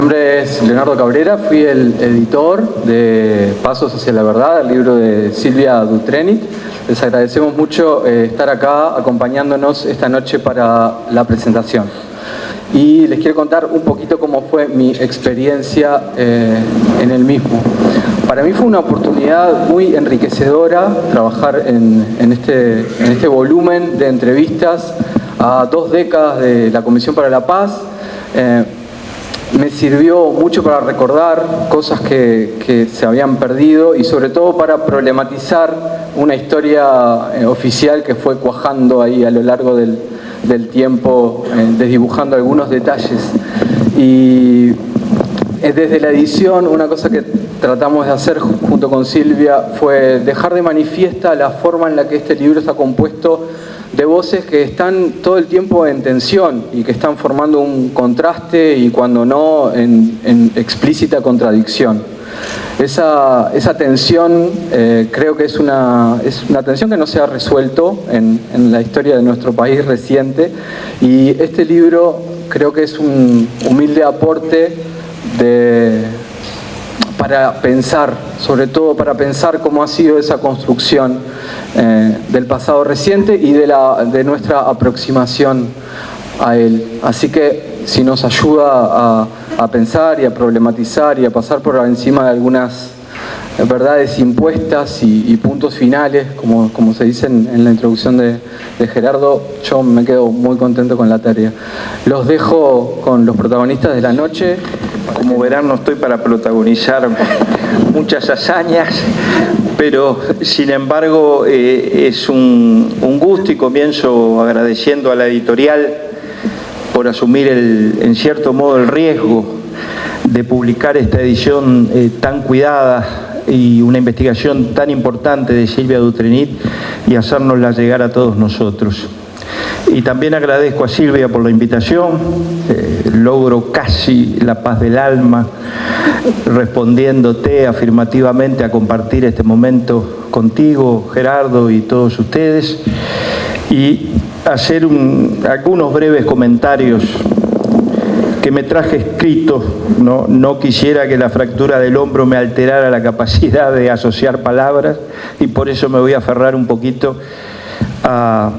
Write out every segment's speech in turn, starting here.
Mi nombre es Leonardo Cabrera, fui el editor de Pasos hacia la Verdad, el libro de Silvia Dutrenit. Les agradecemos mucho estar acá acompañándonos esta noche para la presentación. Y les quiero contar un poquito cómo fue mi experiencia en el mismo. Para mí fue una oportunidad muy enriquecedora trabajar en este volumen de entrevistas a 2 décadas de la Comisión para la Paz. Me sirvió mucho para recordar cosas que se habían perdido y sobre todo para problematizar una historia oficial que fue cuajando ahí a lo largo del tiempo, desdibujando algunos detalles. Y desde la edición, una cosa que tratamos de hacer junto con Silvia fue dejar de manifiesta la forma en la que este libro está compuesto de voces que están todo el tiempo en tensión y que están formando un contraste y cuando no en explícita contradicción. Esa tensión creo que es una tensión que no se ha resuelto en la historia de nuestro país reciente, y este libro creo que es un humilde aporte para pensar, sobre todo para pensar cómo ha sido esa construcción del pasado reciente y de nuestra aproximación a él. Así que si nos ayuda a pensar y a problematizar y a pasar por encima de algunas verdades impuestas y puntos finales, como se dice en la introducción de Gerardo, yo me quedo muy contento con la tarea. Los dejo con los protagonistas de la noche. Como verán, no estoy para protagonizar muchas hazañas, pero sin embargo es un gusto, y comienzo agradeciendo a la editorial por asumir en cierto modo el riesgo de publicar esta edición tan cuidada y una investigación tan importante de Silvia Dutrenit y hacérnosla llegar a todos nosotros. Y también agradezco a Silvia por la invitación. Logro casi la paz del alma respondiéndote afirmativamente a compartir este momento contigo, Gerardo, y todos ustedes, y hacer algunos breves comentarios que me traje escritos. No quisiera que la fractura del hombro me alterara la capacidad de asociar palabras, y por eso me voy a aferrar un poquito a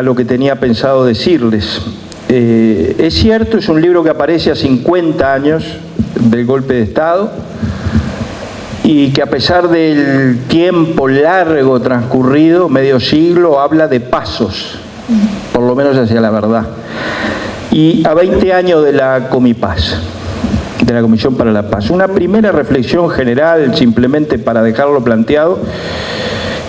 lo que tenía pensado decirles. Es cierto, es un libro que aparece a 50 años del golpe de Estado y que a pesar del tiempo largo transcurrido, medio siglo, habla de pasos, por lo menos hacia la verdad. Y a 20 años de la Comipaz, de la Comisión para la Paz. Una primera reflexión general, simplemente para dejarlo planteado,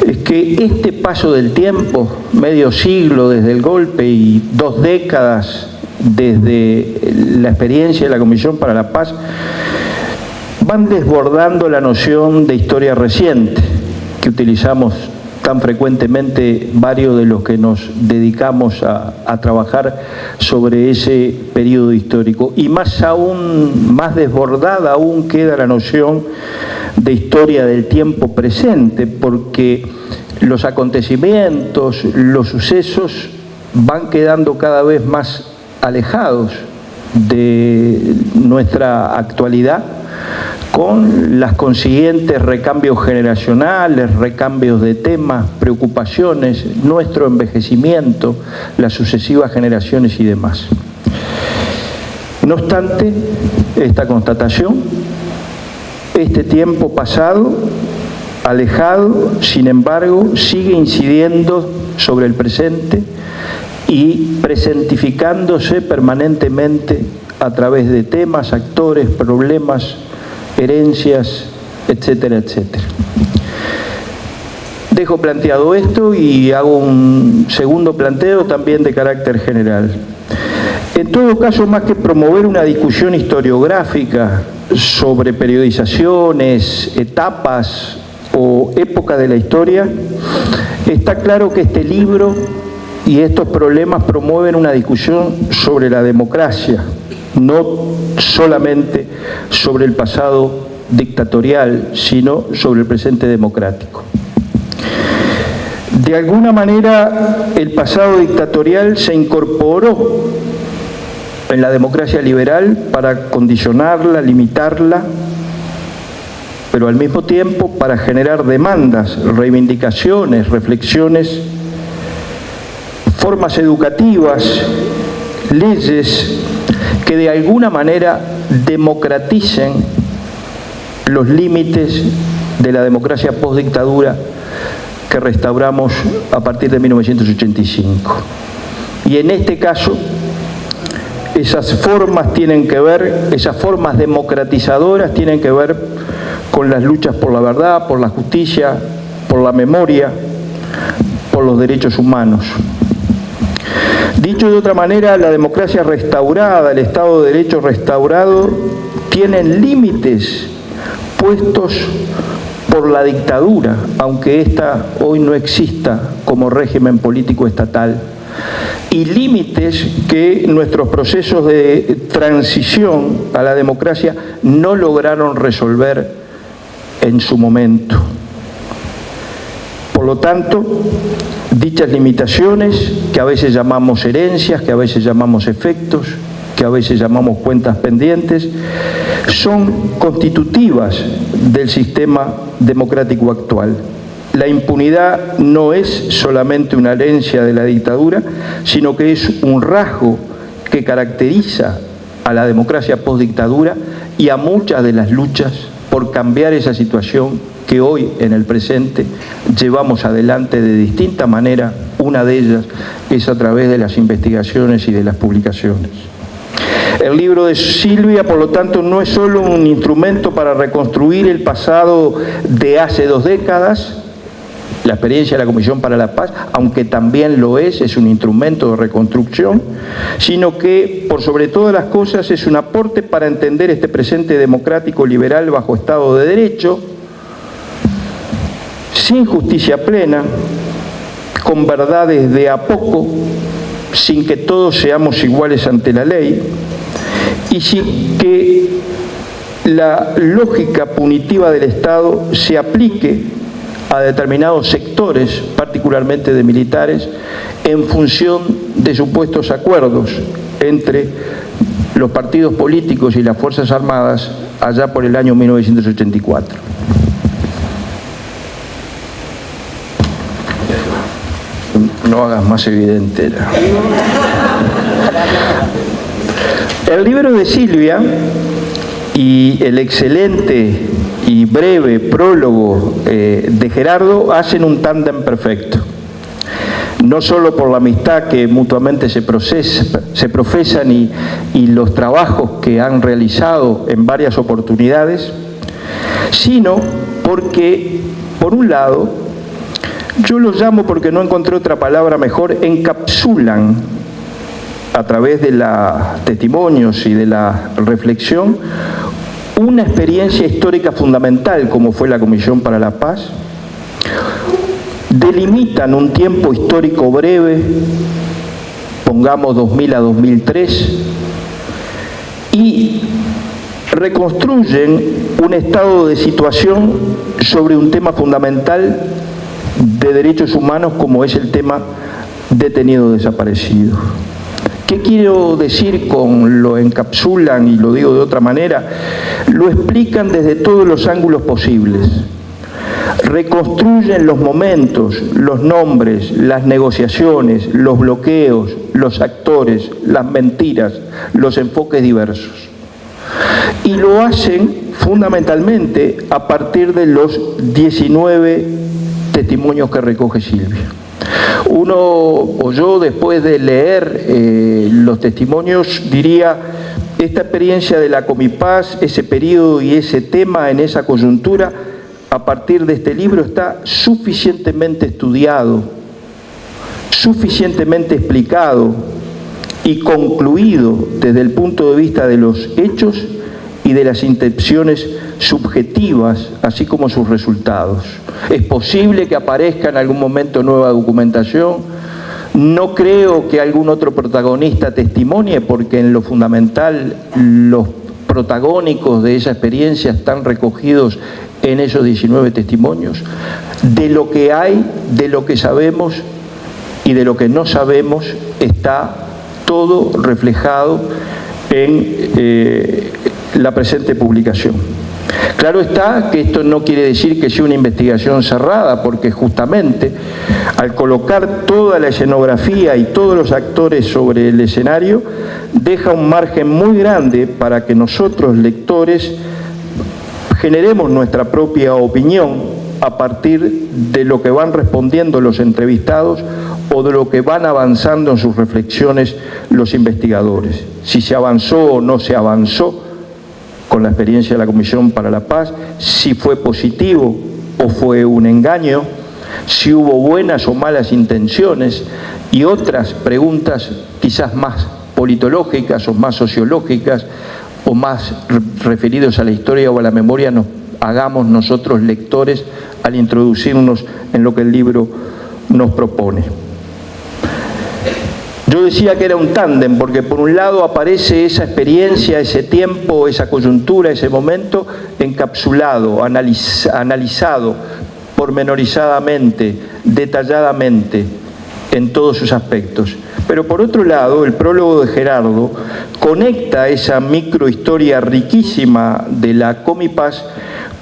es que este paso del tiempo, medio siglo desde el golpe y 2 décadas desde la experiencia de la Comisión para la Paz, van desbordando la noción de historia reciente que utilizamos tan frecuentemente varios de los que nos dedicamos a trabajar sobre ese periodo histórico. Y más desbordada aún queda la noción de historia del tiempo presente, porque los acontecimientos, los sucesos van quedando cada vez más alejados de nuestra actualidad, con las consiguientes recambios generacionales, recambios de temas, preocupaciones, nuestro envejecimiento, las sucesivas generaciones y demás. No obstante esta constatación, este tiempo pasado, alejado, sin embargo, sigue incidiendo sobre el presente y presentificándose permanentemente a través de temas, actores, problemas, herencias, etcétera, etcétera. Dejo planteado esto y hago un segundo planteo también de carácter general. En todo caso, más que promover una discusión historiográfica sobre periodizaciones, etapas o épocas de la historia, está claro que este libro y estos problemas promueven una discusión sobre la democracia, no solamente sobre el pasado dictatorial, sino sobre el presente democrático. De alguna manera, el pasado dictatorial se incorporó en la democracia liberal para condicionarla, limitarla, pero al mismo tiempo para generar demandas, reivindicaciones, reflexiones, formas educativas, leyes que de alguna manera democraticen los límites de la democracia postdictadura que restauramos a partir de 1985. Y en este caso, esas formas tienen que ver, esas formas democratizadoras tienen que ver con las luchas por la verdad, por la justicia, por la memoria, por los derechos humanos. Dicho de otra manera, la democracia restaurada, el Estado de Derecho restaurado, tienen límites puestos por la dictadura, aunque ésta hoy no exista como régimen político estatal, y límites que nuestros procesos de transición a la democracia no lograron resolver en su momento. Por lo tanto, dichas limitaciones, que a veces llamamos herencias, que a veces llamamos efectos, que a veces llamamos cuentas pendientes, son constitutivas del sistema democrático actual. La impunidad no es solamente una herencia de la dictadura, sino que es un rasgo que caracteriza a la democracia postdictadura y a muchas de las luchas por cambiar esa situación que hoy, en el presente, llevamos adelante de distinta manera. Una de ellas es a través de las investigaciones y de las publicaciones. El libro de Silvia, por lo tanto, no es solo un instrumento para reconstruir el pasado de hace 2 décadas, la experiencia de la Comisión para la Paz, aunque también lo es un instrumento de reconstrucción, sino que, por sobre todas las cosas, es un aporte para entender este presente democrático liberal bajo Estado de Derecho, sin justicia plena, con verdades de a poco, sin que todos seamos iguales ante la ley, y sin que la lógica punitiva del Estado se aplique a determinados sectores, particularmente de militares, en función de supuestos acuerdos entre los partidos políticos y las Fuerzas Armadas allá por el año 1984. No hagas más evidente. El libro de Silvia y el excelente y breve prólogo de Gerardo hacen un tándem perfecto. No solo por la amistad que mutuamente se profesan y los trabajos que han realizado en varias oportunidades, sino porque, por un lado, yo los llamo, porque no encontré otra palabra mejor, encapsulan a través de los testimonios y de la reflexión una experiencia histórica fundamental como fue la Comisión para la Paz, delimitan un tiempo histórico breve, pongamos 2000 a 2003, y reconstruyen un estado de situación sobre un tema fundamental de derechos humanos como es el tema detenido desaparecido. ¿Qué quiero decir con lo encapsulan y lo digo de otra manera? Lo explican desde todos los ángulos posibles. Reconstruyen los momentos, los nombres, las negociaciones, los bloqueos, los actores, las mentiras, los enfoques diversos. Y lo hacen fundamentalmente a partir de los 19 testimonios que recoge Silvia. Uno, o yo, después de leer los testimonios, diría, esta experiencia de la Comipaz, ese periodo y ese tema en esa coyuntura, a partir de este libro está suficientemente estudiado, suficientemente explicado y concluido desde el punto de vista de los hechos y de las intenciones subjetivas, así como sus resultados. Es posible que aparezca en algún momento nueva documentación. No creo que algún otro protagonista testimonie, porque en lo fundamental los protagónicos de esa experiencia están recogidos en esos 19 testimonios. De lo que hay, de lo que sabemos y de lo que no sabemos está todo reflejado en la presente publicación. Claro está que esto no quiere decir que sea una investigación cerrada, porque justamente al colocar toda la escenografía y todos los actores sobre el escenario, deja un margen muy grande para que nosotros, lectores, generemos nuestra propia opinión a partir de lo que van respondiendo los entrevistados o de lo que van avanzando en sus reflexiones los investigadores. Si se avanzó o no se avanzó con la experiencia de la Comisión para la Paz, si fue positivo o fue un engaño, si hubo buenas o malas intenciones y otras preguntas quizás más politológicas o más sociológicas o más referidos a la historia o a la memoria nos hagamos nosotros lectores al introducirnos en lo que el libro nos propone. Yo decía que era un tándem porque por un lado aparece esa experiencia, ese tiempo, esa coyuntura, ese momento encapsulado, analizado pormenorizadamente, detalladamente en todos sus aspectos. Pero por otro lado, el prólogo de Gerardo conecta esa microhistoria riquísima de la Comipaz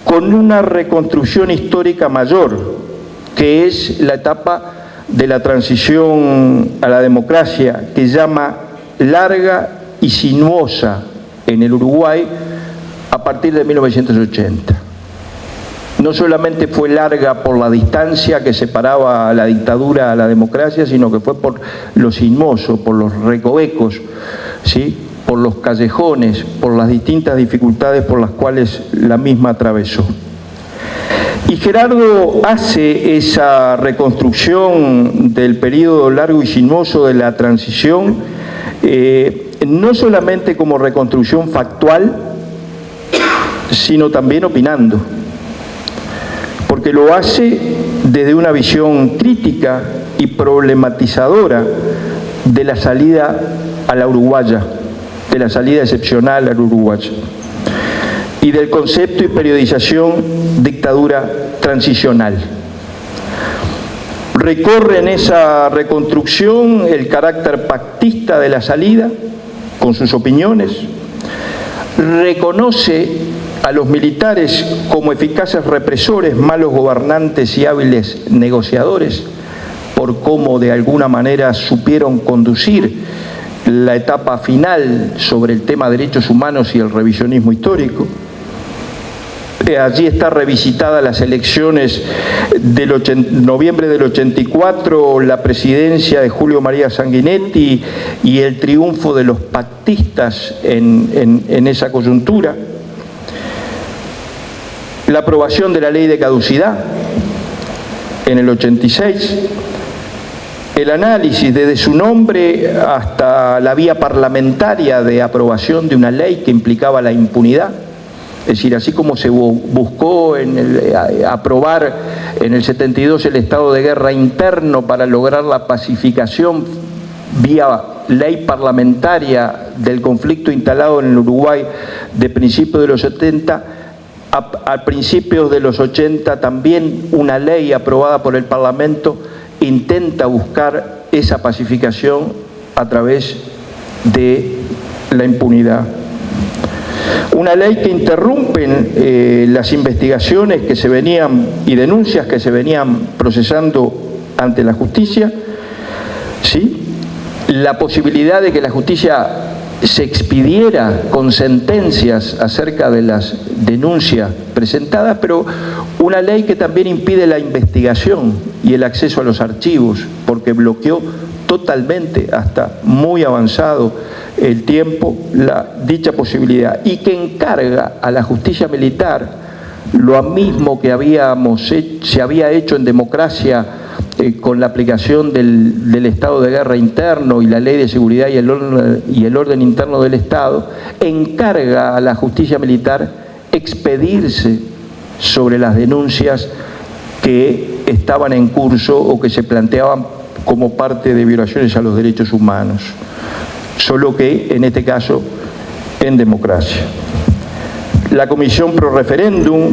con una reconstrucción histórica mayor, que es la etapa de la transición a la democracia, que llama larga y sinuosa en el Uruguay a partir de 1980. No solamente fue larga por la distancia que separaba a la dictadura a la democracia, sino que fue por lo sinuoso, por los recovecos, ¿sí?, por los callejones, por las distintas dificultades por las cuales la misma atravesó. Y Gerardo hace esa reconstrucción del periodo largo y sinuoso de la transición, no solamente como reconstrucción factual, sino también opinando, porque lo hace desde una visión crítica y problematizadora de la salida a la uruguaya, de la salida excepcional al uruguayo, y del concepto y periodización dictadura transicional. Recorre en esa reconstrucción el carácter pactista de la salida, con sus opiniones, reconoce a los militares como eficaces represores, malos gobernantes y hábiles negociadores, por cómo de alguna manera supieron conducir la etapa final sobre el tema de derechos humanos y el revisionismo histórico. Allí está revisitada las elecciones del noviembre del 84, la presidencia de Julio María Sanguinetti y el triunfo de los pactistas en esa coyuntura. La aprobación de la ley de caducidad en el 86, el análisis desde su nombre hasta la vía parlamentaria de aprobación de una ley que implicaba la impunidad. Es decir, así como se buscó aprobar en el 72 el estado de guerra interno para lograr la pacificación vía ley parlamentaria del conflicto instalado en el Uruguay de principios de los 70, a principios de los 80 también una ley aprobada por el Parlamento intenta buscar esa pacificación a través de la impunidad. Una ley que interrumpe las investigaciones que se venían y denuncias que se venían procesando ante la justicia, ¿sí?, la posibilidad de que la justicia se expidiera con sentencias acerca de las denuncias presentadas, pero una ley que también impide la investigación y el acceso a los archivos, porque bloqueó totalmente, hasta muy avanzado el tiempo, dicha posibilidad, y que encarga a la justicia militar lo mismo que se había hecho en democracia con la aplicación del estado de guerra interno y la ley de seguridad y el orden interno del Estado, encarga a la justicia militar expedirse sobre las denuncias que estaban en curso o que se planteaban como parte de violaciones a los derechos humanos, solo que en este caso en democracia. La Comisión Pro Referéndum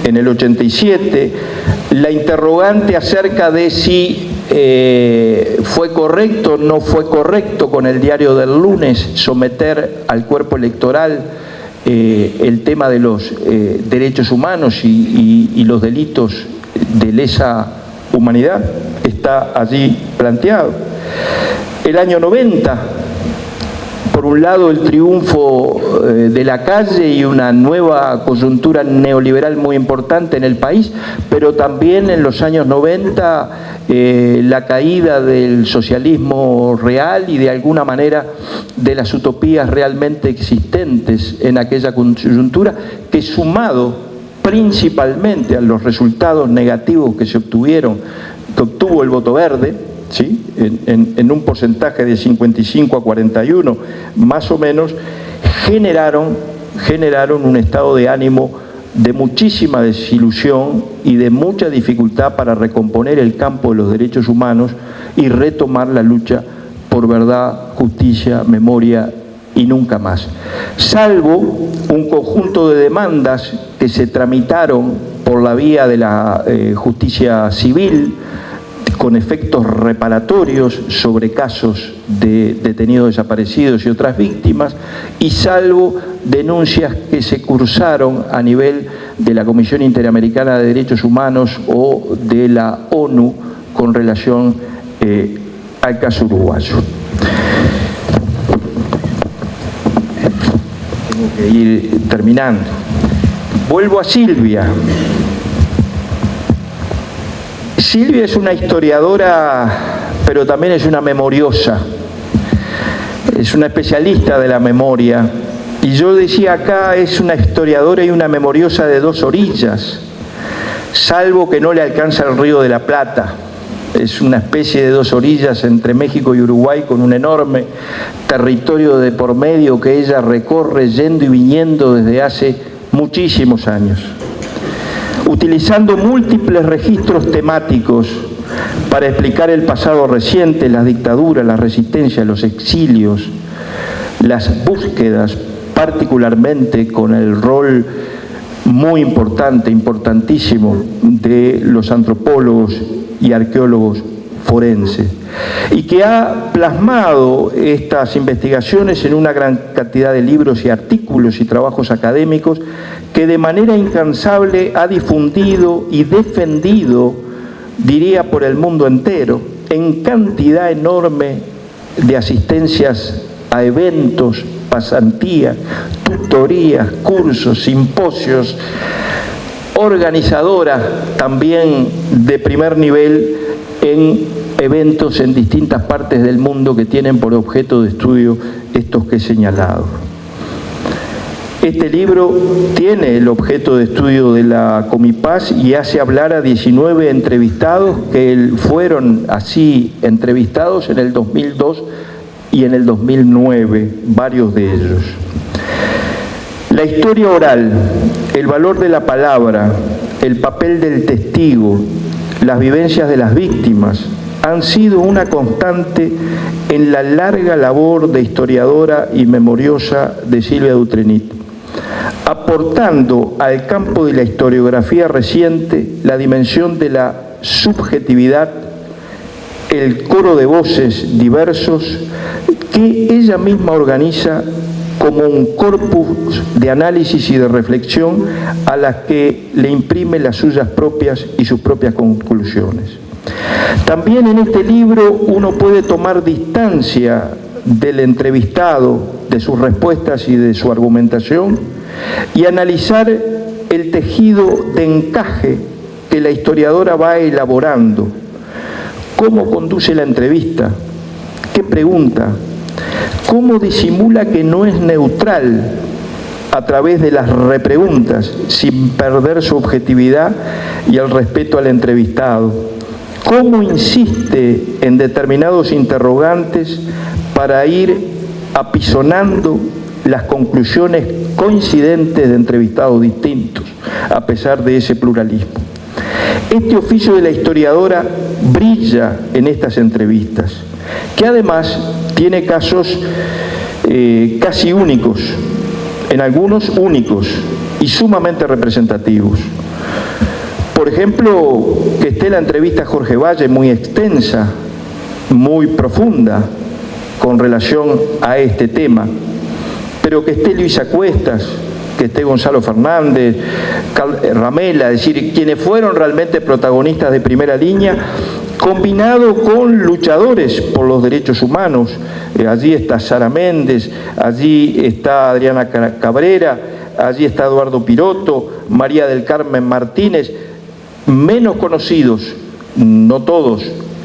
en el 87, la interrogante acerca de si ¿Fue correcto, no fue correcto con el diario del lunes someter al cuerpo electoral el tema de los derechos humanos y los delitos de lesa humanidad? Está allí planteado. El año 90, por un lado el triunfo de la calle y una nueva coyuntura neoliberal muy importante en el país, pero también en los años 90 la caída del socialismo real y de alguna manera de las utopías realmente existentes en aquella coyuntura, que sumado principalmente a los resultados negativos que obtuvo el voto verde, ¿sí? en un porcentaje de 55 a 41 más o menos, generaron un estado de ánimo de muchísima desilusión y de mucha dificultad para recomponer el campo de los derechos humanos y retomar la lucha por verdad, justicia, memoria y nunca más. Salvo un conjunto de demandas que se tramitaron por la vía de la justicia civil, con efectos reparatorios sobre casos de detenidos desaparecidos y otras víctimas, y salvo denuncias que se cursaron a nivel de la Comisión Interamericana de Derechos Humanos o de la ONU con relación al caso uruguayo. Tengo que ir terminando. Vuelvo a Silvia. Silvia es una historiadora, pero también es una memoriosa. Es una especialista de la memoria. Y yo decía acá, es una historiadora y una memoriosa de dos orillas, salvo que no le alcanza el Río de la Plata. Es una especie de dos orillas entre México y Uruguay, con un enorme territorio de por medio que ella recorre yendo y viniendo desde hace muchísimos años, utilizando múltiples registros temáticos para explicar el pasado reciente, las dictaduras, la resistencia, los exilios, las búsquedas, particularmente con el rol muy importante, importantísimo, de los antropólogos y arqueólogos forenses, y que ha plasmado estas investigaciones en una gran cantidad de libros y artículos y trabajos académicos que de manera incansable ha difundido y defendido, diría, por el mundo entero, en cantidad enorme de asistencias a eventos, pasantías, tutorías, cursos, simposios, organizadora también de primer nivel en eventos en distintas partes del mundo que tienen por objeto de estudio estos que he señalado. Este libro tiene el objeto de estudio de la Comipaz y hace hablar a 19 entrevistados que fueron así entrevistados en el 2002 y en el 2009, varios de ellos. La historia oral, el valor de la palabra, el papel del testigo, las vivencias de las víctimas, han sido una constante en la larga labor de historiadora y memoriosa de Silvia Dutrenit, aportando al campo de la historiografía reciente la dimensión de la subjetividad, el coro de voces diversos que ella misma organiza como un corpus de análisis y de reflexión a las que le imprime las suyas propias y sus propias conclusiones. También en este libro uno puede tomar distancia del entrevistado, de sus respuestas y de su argumentación, y analizar el tejido de encaje que la historiadora va elaborando. ¿Cómo conduce la entrevista? ¿Qué pregunta? ¿Cómo disimula que no es neutral a través de las repreguntas, sin perder su objetividad y el respeto al entrevistado? ¿Cómo insiste en determinados interrogantes para ir apisonando las conclusiones coincidentes de entrevistados distintos, a pesar de ese pluralismo? Este oficio de la historiadora brilla en estas entrevistas, que además tiene casos casi únicos, en algunos únicos y sumamente representativos. por ejemplo, que esté la entrevista a Jorge Valle, muy extensa, muy profunda con relación a este tema, pero que esté Luisa Cuestas, que esté Gonzalo Fernández, Ramela, es decir, quienes fueron realmente protagonistas de primera línea, combinado con luchadores por los derechos humanos. Allí está Sara Méndez, allí está Adriana Cabrera, allí está Eduardo Piroto, María del Carmen Martínez, menos conocidos, no todos,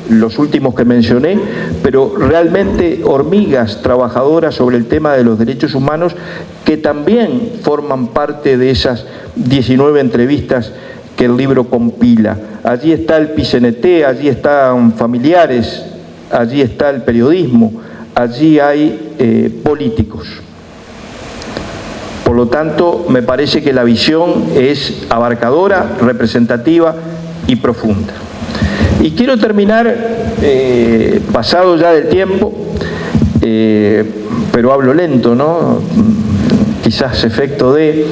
los últimos que mencioné, pero realmente hormigas trabajadoras sobre el tema de los derechos humanos que también forman parte de esas 19 entrevistas que el libro compila. Allí está el PCNT, allí están familiares, allí está el periodismo, allí hay políticos. Por lo tanto, me parece que la visión es abarcadora, representativa y profunda. Y quiero terminar, pasado ya del tiempo, pero hablo lento, ¿no? Quizás efecto de...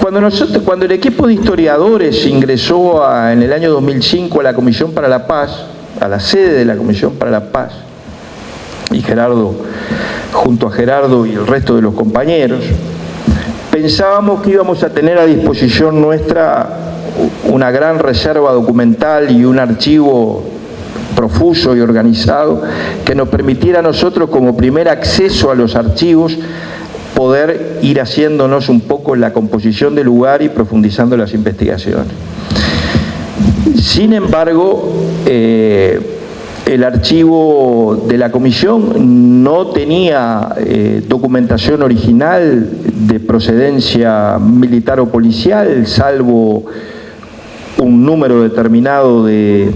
Cuando el equipo de historiadores ingresó en el año 2005 a la Comisión para la Paz, a la sede de la Comisión para la Paz, y Gerardo, junto a Gerardo y el resto de los compañeros, pensábamos que íbamos a tener a disposición nuestra una gran reserva documental y un archivo profuso y organizado que nos permitiera a nosotros, como primer acceso a los archivos, poder ir haciéndonos un poco la composición del lugar y profundizando las investigaciones. Sin embargo, el archivo de la comisión no tenía documentación original de procedencia militar o policial, salvo un número determinado de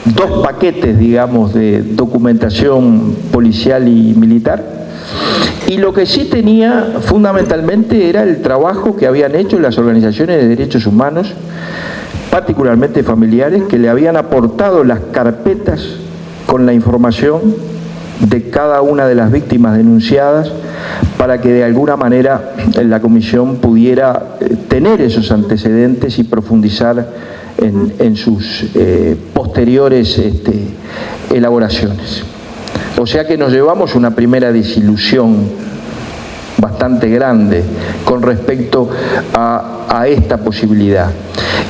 dos paquetes, digamos, de documentación policial y militar. Y lo que sí tenía fundamentalmente era el trabajo que habían hecho las organizaciones de derechos humanos, particularmente familiares, que le habían aportado las carpetas con la información de cada una de las víctimas denunciadas para que de alguna manera la comisión pudiera tener esos antecedentes y profundizar en sus posteriores elaboraciones. O sea que nos llevamos una primera desilusión bastante grande con respecto a esta posibilidad.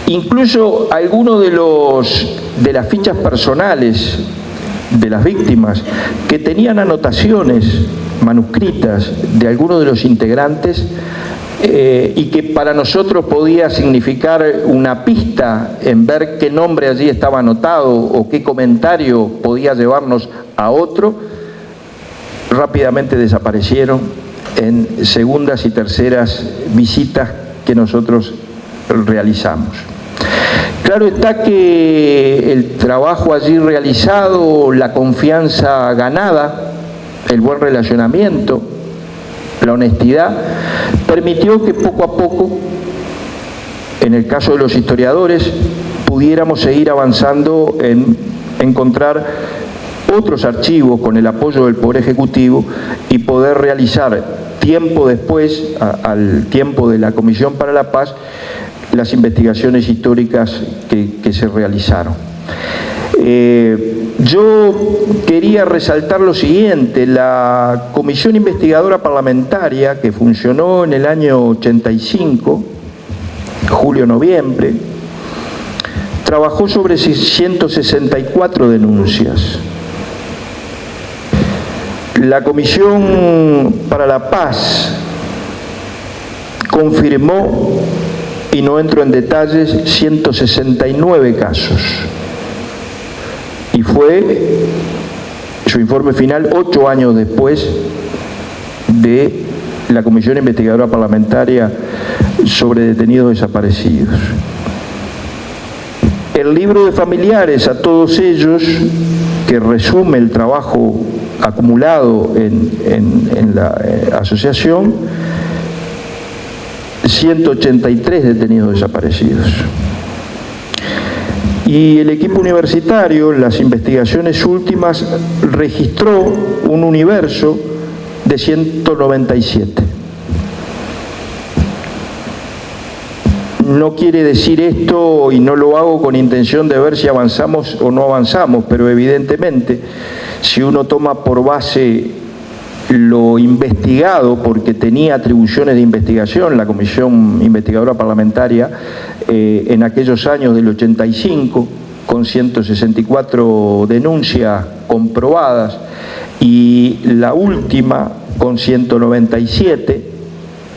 Incluso algunos de las fichas personales de las víctimas que tenían anotaciones manuscritas de algunos de los integrantes y que para nosotros podía significar una pista en ver qué nombre allí estaba anotado o qué comentario podía llevarnos a otro, rápidamente desaparecieron en segundas y terceras visitas que nosotros realizamos. Claro está que el trabajo allí realizado, la confianza ganada, el buen relacionamiento, la honestidad, permitió que poco a poco, en el caso de los historiadores, pudiéramos seguir avanzando en encontrar otros archivos con el apoyo del Poder Ejecutivo y poder realizar tiempo después, al tiempo de la Comisión para la Paz, las investigaciones históricas que se realizaron. Yo quería resaltar lo siguiente: la Comisión Investigadora Parlamentaria, que funcionó en el año 85, julio-noviembre, trabajó sobre 164 denuncias. La Comisión para la Paz confirmó, y no entro en detalles, 169 casos. Y fue su informe final 8 años después de la Comisión Investigadora Parlamentaria sobre detenidos desaparecidos. El libro de familiares a todos ellos, que resume el trabajo acumulado en la asociación, 183 detenidos desaparecidos. Y el equipo universitario, las investigaciones últimas, registró un universo de 197. no quiere decir esto, y no lo hago con intención de ver si avanzamos o no avanzamos, pero evidentemente, si uno toma por base lo investigado, porque tenía atribuciones de investigación la Comisión Investigadora Parlamentaria en aquellos años del 85, con 164 denuncias comprobadas, y la última con 197,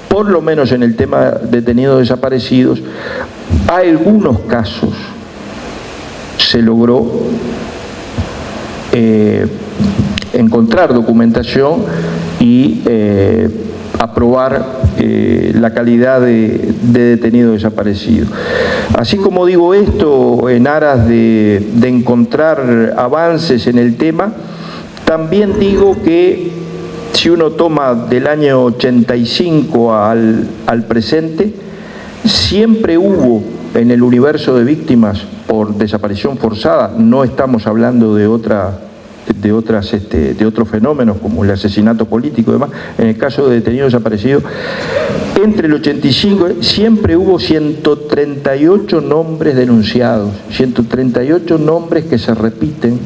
por lo menos en el tema detenidos desaparecidos, algunos casos se logró encontrar documentación y aprobar la calidad de detenido desaparecido. Así como digo esto en aras de encontrar avances en el tema, también digo que si uno toma del año 85 al presente, siempre hubo en el universo de víctimas por desaparición forzada, no estamos hablando de otros fenómenos como el asesinato político y demás, en el caso de detenidos desaparecidos, entre el 85 siempre hubo 138 nombres denunciados, 138 nombres que se repiten,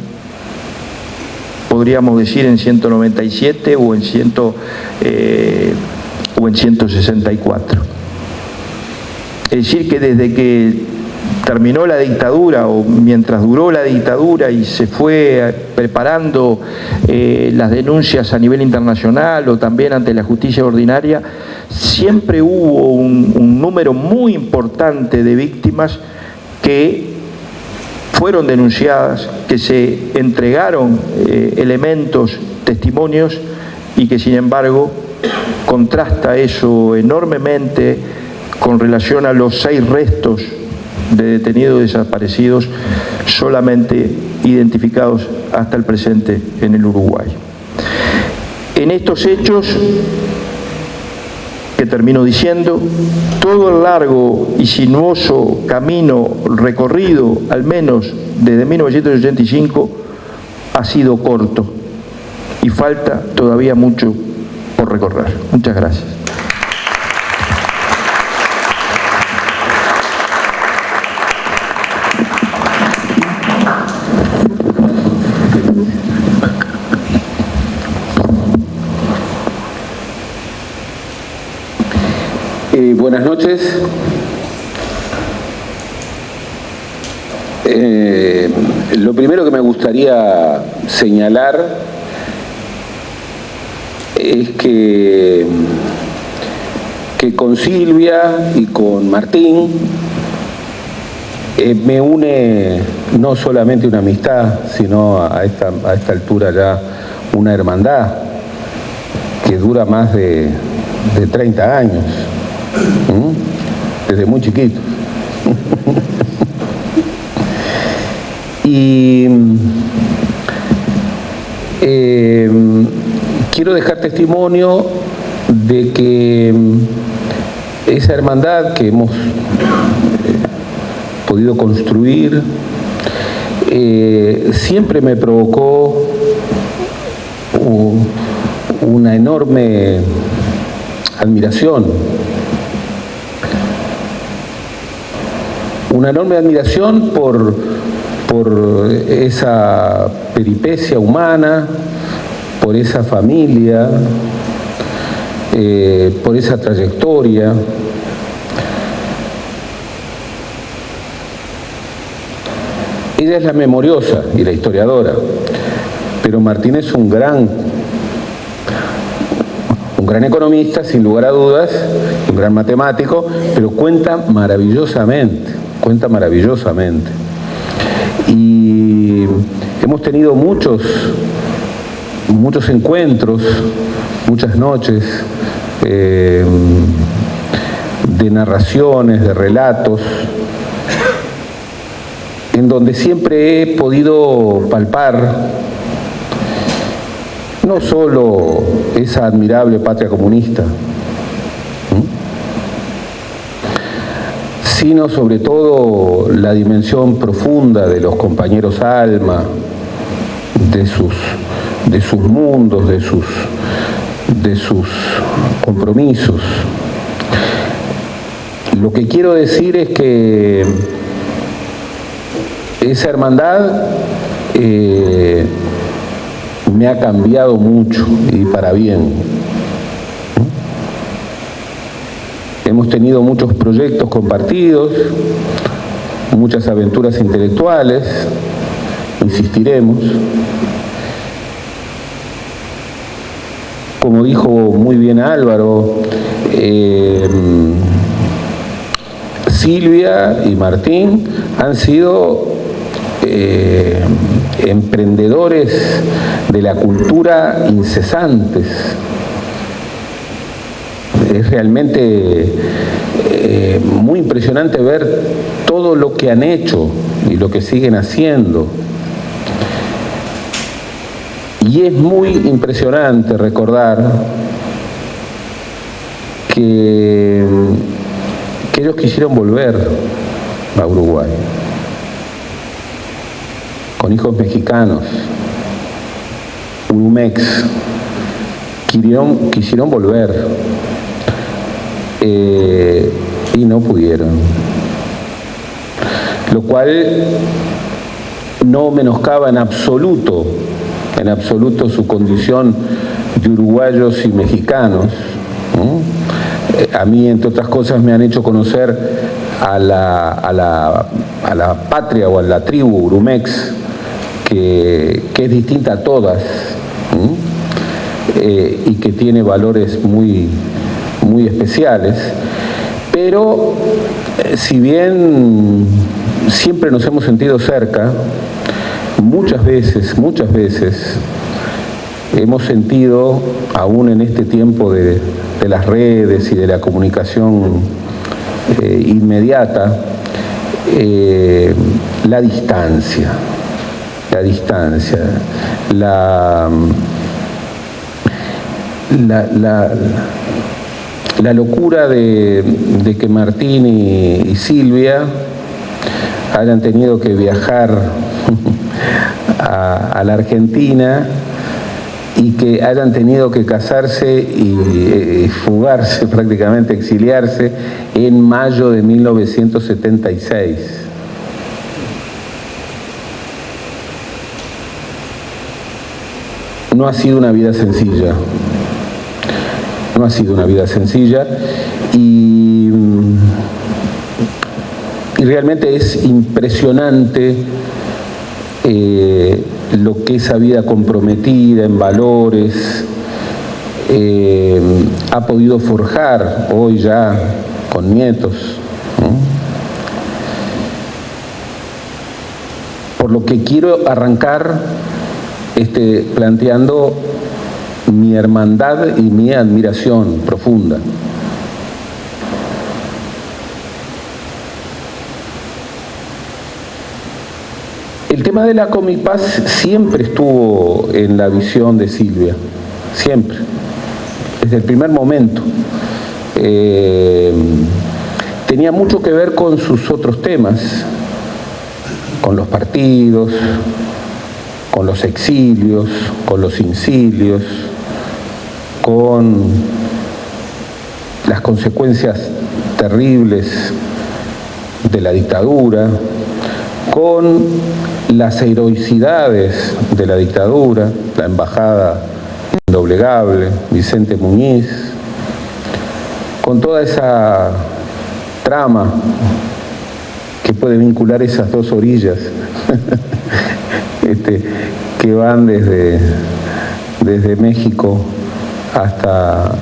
podríamos decir en 197 o en 164. Es decir, que desde que terminó la dictadura, o mientras duró la dictadura y se fue preparando las denuncias a nivel internacional o también ante la justicia ordinaria, siempre hubo un número muy importante de víctimas que fueron denunciadas, que se entregaron elementos, testimonios, y que sin embargo contrasta eso enormemente con relación a los 6 restos de detenidos desaparecidos solamente identificados hasta el presente en el Uruguay. En estos hechos, que termino diciendo, todo el largo y sinuoso camino recorrido, al menos desde 1985, ha sido corto y falta todavía mucho por recorrer. Muchas gracias. Buenas noches. Lo primero que me gustaría señalar es que con Silvia y con Martín me une no solamente una amistad, sino a esta altura ya una hermandad que dura más de 30 años. Desde muy chiquito. Y quiero dejar testimonio de que esa hermandad que hemos podido construir siempre me provocó una enorme admiración. Una enorme admiración por esa peripecia humana, por esa familia, por esa trayectoria. Ella es la memoriosa y la historiadora, pero Martín es un gran economista, sin lugar a dudas, un gran matemático, pero cuenta maravillosamente. Y hemos tenido muchos encuentros, muchas noches de narraciones, de relatos, en donde siempre he podido palpar no solo esa admirable patria comunista, sino sobre todo la dimensión profunda de los compañeros alma, de sus mundos, de sus compromisos. Lo que quiero decir es que esa hermandad me ha cambiado mucho y para bien. Hemos tenido muchos proyectos compartidos, muchas aventuras intelectuales, insistiremos. Como dijo muy bien Álvaro, Silvia y Martín han sido emprendedores de la cultura incesantes. Es realmente muy impresionante ver todo lo que han hecho y lo que siguen haciendo. Y es muy impresionante recordar que ellos quisieron volver a Uruguay, con hijos mexicanos, Urumex, quisieron volver y no pudieron. Lo cual no menoscaba en absoluto su condición de uruguayos y mexicanos, ¿no? A mí, entre otras cosas, me han hecho conocer a la patria o a la tribu Urumex, que es distinta a todas, y que tiene valores muy, muy especiales. Pero si bien siempre nos hemos sentido cerca, muchas veces hemos sentido, aún en este tiempo de las redes y de la comunicación inmediata, la distancia, la locura de que Martín y Silvia hayan tenido que viajar a la Argentina y que hayan tenido que casarse y fugarse, prácticamente exiliarse, en mayo de 1976. No ha sido una vida sencilla. No ha sido una vida sencilla y realmente es impresionante lo que esa vida comprometida en valores ha podido forjar hoy ya con nietos, ¿no? Por lo que quiero arrancar planteando mi hermandad y mi admiración profunda. El tema de la Comipaz siempre estuvo en la visión de Silvia, siempre, desde el primer momento. Tenía mucho que ver con sus otros temas, con los partidos, con los exilios, con los incilios, con las consecuencias terribles de la dictadura, con las heroicidades de la dictadura, la embajada indoblegable, Vicente Muñiz, con toda esa trama que puede vincular esas dos orillas que van desde México hasta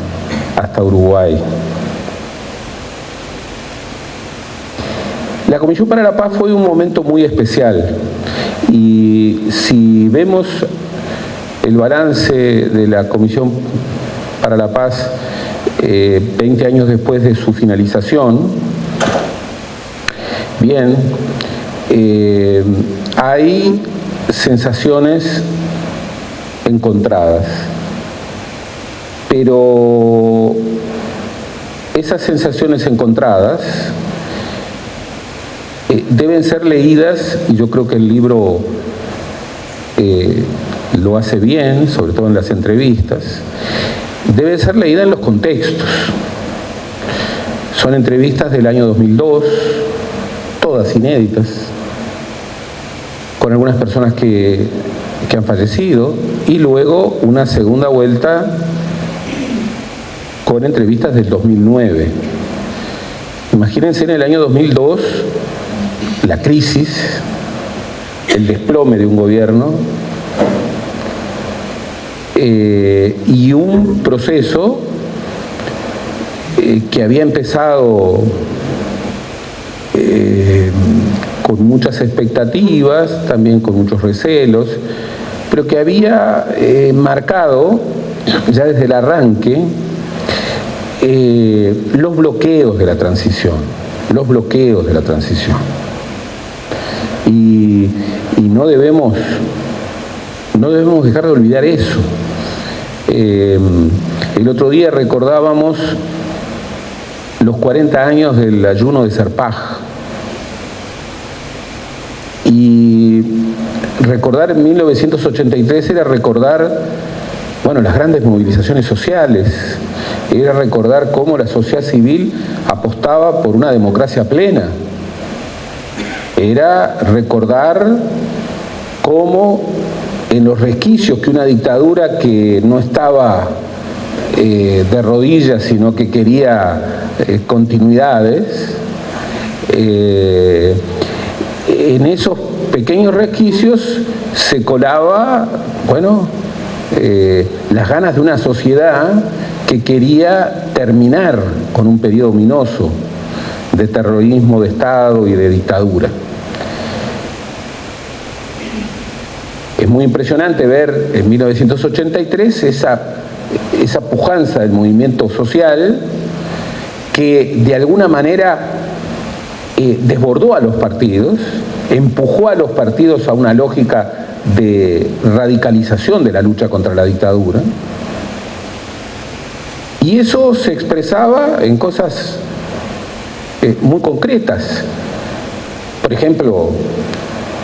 Uruguay. La Comisión para la Paz fue un momento muy especial y si vemos el balance de la Comisión para la Paz 20 años después de su finalización, bien, hay sensaciones encontradas, pero esas sensaciones encontradas deben ser leídas, y yo creo que el libro lo hace bien, sobre todo en las entrevistas, deben ser leídas en los contextos. Son entrevistas del año 2002, todas inéditas, con algunas personas que han fallecido, y luego una segunda vuelta con entrevistas del 2009. Imagínense en el año 2002 la crisis, el desplome de un gobierno y un proceso que había empezado con muchas expectativas, también con muchos recelos, pero que había marcado ya desde el arranque los bloqueos de la transición, y no debemos dejar de olvidar eso. El otro día recordábamos los 40 años del ayuno de Serpaj, y recordar en 1983 era recordar, bueno, las grandes movilizaciones sociales, era recordar cómo la sociedad civil apostaba por una democracia plena, era recordar cómo en los resquicios que una dictadura que no estaba de rodillas, sino que quería continuidades, en esos pequeños resquicios se colaba, bueno, las ganas de una sociedad que quería terminar con un periodo ominoso de terrorismo de Estado y de dictadura. Es muy impresionante ver en 1983 esa pujanza del movimiento social que de alguna manera desbordó a los partidos, empujó a los partidos a una lógica de radicalización de la lucha contra la dictadura, y eso se expresaba en cosas muy concretas. Por ejemplo,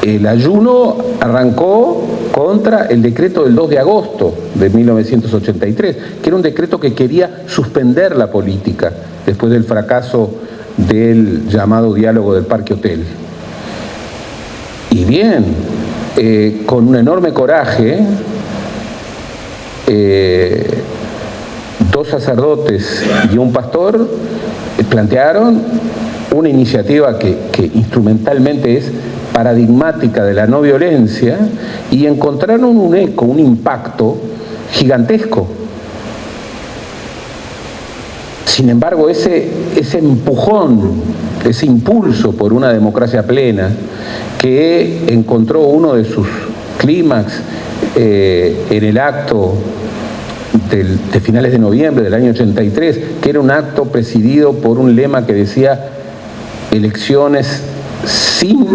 el ayuno arrancó contra el decreto del 2 de agosto de 1983, que era un decreto que quería suspender la política después del fracaso del llamado diálogo del Parque Hotel. Y bien, con un enorme coraje, dos sacerdotes y un pastor plantearon una iniciativa que instrumentalmente es paradigmática de la no violencia, y encontraron un eco, un impacto gigantesco. Sin embargo, ese empujón, ese impulso por una democracia plena, que encontró uno de sus clímax en el acto de finales de noviembre del año 83, que era un acto presidido por un lema que decía elecciones sin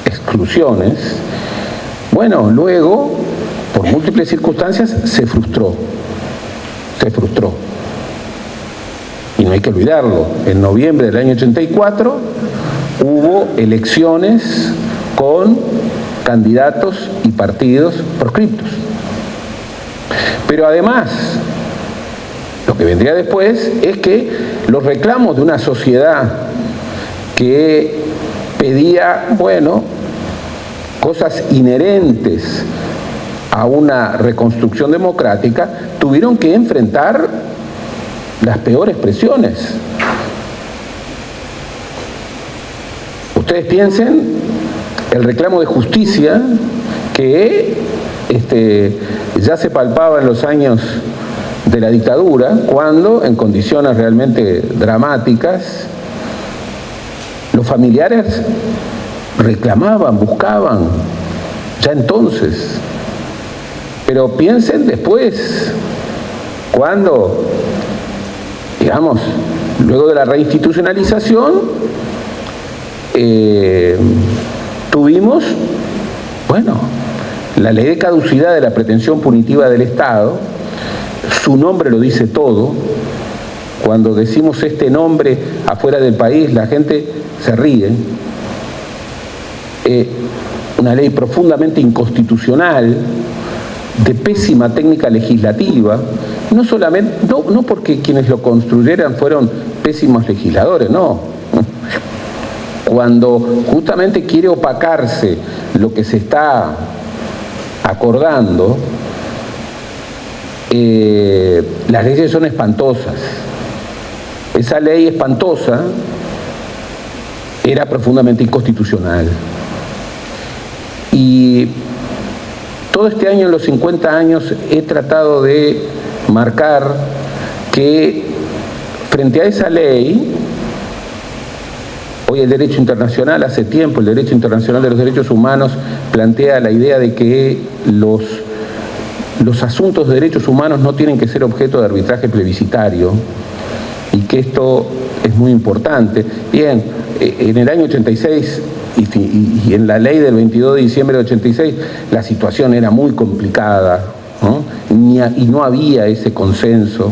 exclusiones. Bueno, luego, por múltiples circunstancias, se frustró. Y no hay que olvidarlo, en noviembre del año 84 hubo elecciones con candidatos y partidos proscriptos. Pero además, lo que vendría después es que los reclamos de una sociedad que pedía, bueno, cosas inherentes a una reconstrucción democrática, tuvieron que enfrentar las peores presiones. Ustedes piensen el reclamo de justicia que ya se palpaba en los años de la dictadura, cuando en condiciones realmente dramáticas los familiares reclamaban, buscaban, ya entonces. Pero piensen después, cuando, digamos, luego de la reinstitucionalización, tuvimos, bueno, la ley de caducidad de la pretensión punitiva del Estado. Su nombre lo dice todo. Cuando decimos este nombre afuera del país, la gente se ríe. Una ley profundamente inconstitucional, de pésima técnica legislativa, no solamente, no porque quienes lo construyeran fueron pésimos legisladores, no. Cuando justamente quiere opacarse lo que se está acordando, las leyes son espantosas. Esa ley espantosa era profundamente inconstitucional. Y todo este año, en los 50 años, he tratado de marcar que frente a esa ley, hoy el derecho internacional, hace tiempo el derecho internacional de los derechos humanos plantea la idea de que los asuntos de derechos humanos no tienen que ser objeto de arbitraje plebiscitario y que esto es muy importante. Bien, en el año 86 y en la ley del 22 de diciembre de 86 la situación era muy complicada, ¿no? Y no había ese consenso,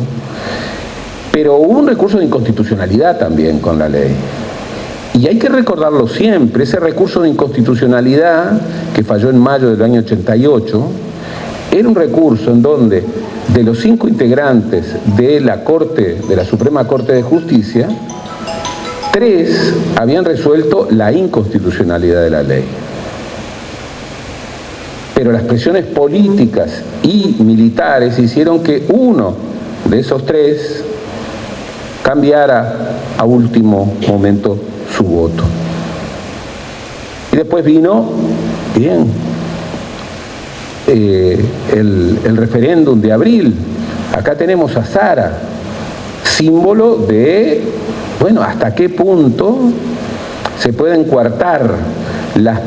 pero hubo un recurso de inconstitucionalidad también con la ley. Y hay que recordarlo siempre, ese recurso de inconstitucionalidad que falló en mayo del año 88, era un recurso en donde de los 5 integrantes de la Corte, de la Suprema Corte de Justicia, 3 habían resuelto la inconstitucionalidad de la ley. Pero las presiones políticas y militares hicieron que uno de esos 3 cambiara a último momento su voto. Y después vino, bien, el referéndum de abril. Acá tenemos a Sara, símbolo de, bueno, hasta qué punto se pueden coartar las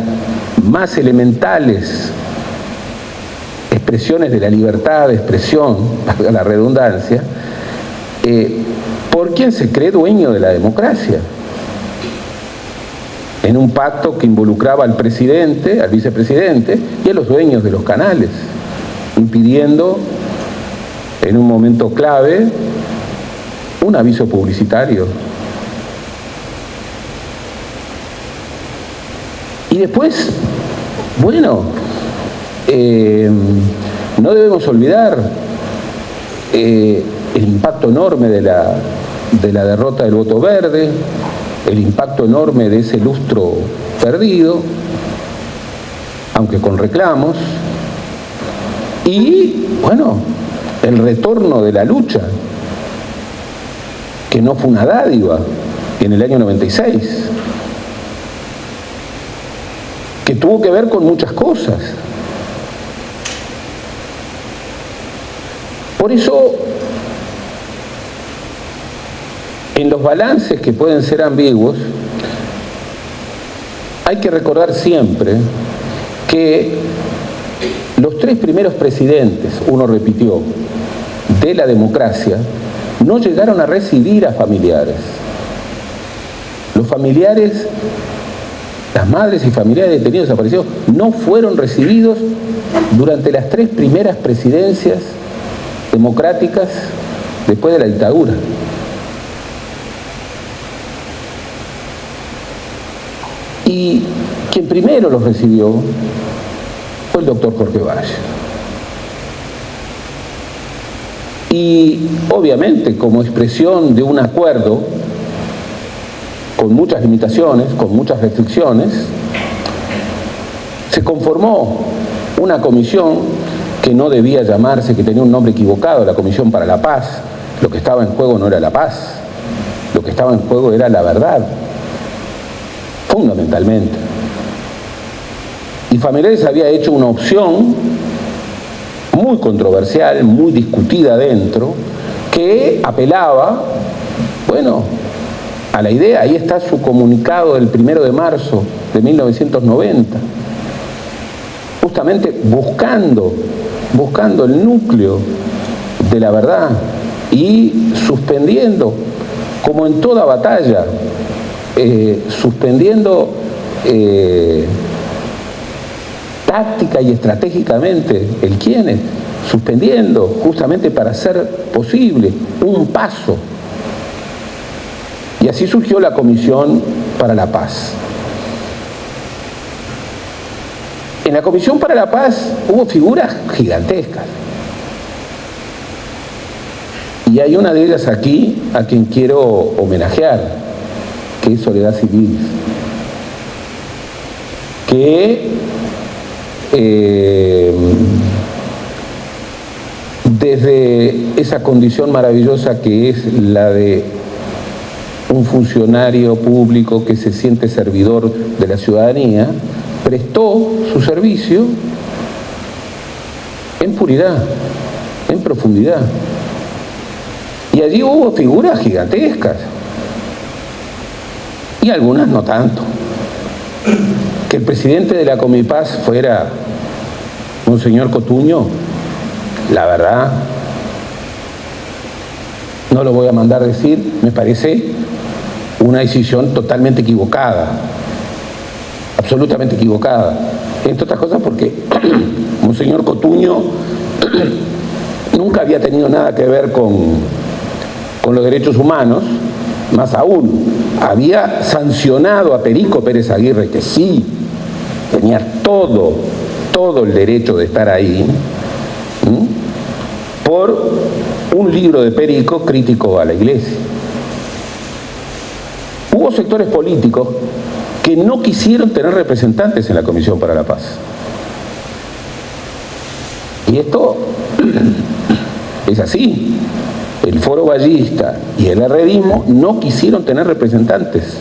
más elementales expresiones de la libertad de expresión, valga la redundancia, por quien se cree dueño de la democracia, en un pacto que involucraba al presidente, al vicepresidente y a los dueños de los canales, impidiendo en un momento clave un aviso publicitario. Y después, bueno, no debemos olvidar el impacto enorme de la derrota del voto verde, el impacto enorme de ese lustro perdido, aunque con reclamos, y, bueno, el retorno de la lucha, que no fue una dádiva en el año 96, que tuvo que ver con muchas cosas. Por eso, en los balances que pueden ser ambiguos, hay que recordar siempre que los 3 primeros presidentes, uno repitió, de la democracia, no llegaron a recibir a familiares. Los familiares, las madres y familiares de detenidos desaparecidos, no fueron recibidos durante las 3 primeras presidencias democráticas después de la dictadura. Y quien primero los recibió fue el doctor Jorge Valle. Y obviamente, como expresión de un acuerdo con muchas limitaciones, con muchas restricciones, se conformó una comisión que no debía llamarse, que tenía un nombre equivocado, la Comisión para la Paz. Lo que estaba en juego no era la paz, lo que estaba en juego era la verdad, fundamentalmente. Y Familiares había hecho una opción muy controversial, muy discutida dentro, que apelaba, bueno, a la idea. Ahí está su comunicado del 1 de marzo de 1990, justamente buscando el núcleo de la verdad y suspendiendo, como en toda batalla, suspendiendo táctica y estratégicamente el quiénes, suspendiendo justamente para hacer posible un paso. Y así surgió la Comisión para la Paz. En la Comisión para la Paz hubo figuras gigantescas. Y hay una de ellas aquí a quien quiero homenajear, que es Soledad Civil, que desde esa condición maravillosa que es la de un funcionario público que se siente servidor de la ciudadanía, prestó su servicio en puridad, en profundidad. Y allí hubo figuras gigantescas, y algunas no tanto. Que el presidente de la Comipaz fuera Monseñor Cotuño, la verdad, no lo voy a mandar decir, me parece una decisión totalmente equivocada, absolutamente equivocada. Entre otras cosas porque Monseñor Cotuño nunca había tenido nada que ver con los derechos humanos, más aún, había sancionado a Perico Pérez Aguirre, que sí, tenía todo el derecho de estar ahí, por un libro de Perico crítico a la Iglesia. Hubo sectores políticos que no quisieron tener representantes en la Comisión para la Paz. Y esto es así. El Foro Ballista y el herrerismo no quisieron tener representantes.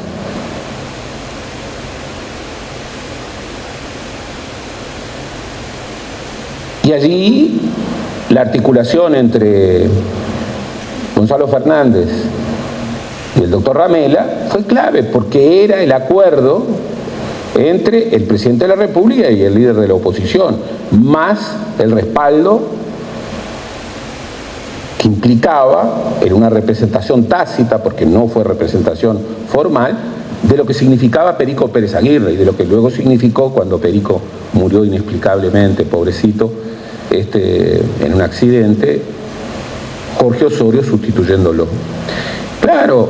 Y allí la articulación entre Gonzalo Fernández y el doctor Ramela fue clave, porque era el acuerdo entre el presidente de la República y el líder de la oposición, más el respaldo que implicaba, en una representación tácita, porque no fue representación formal, de lo que significaba Perico Pérez Aguirre y de lo que luego significó cuando Perico murió inexplicablemente, pobrecito, en un accidente, Jorge Osorio sustituyéndolo. Claro,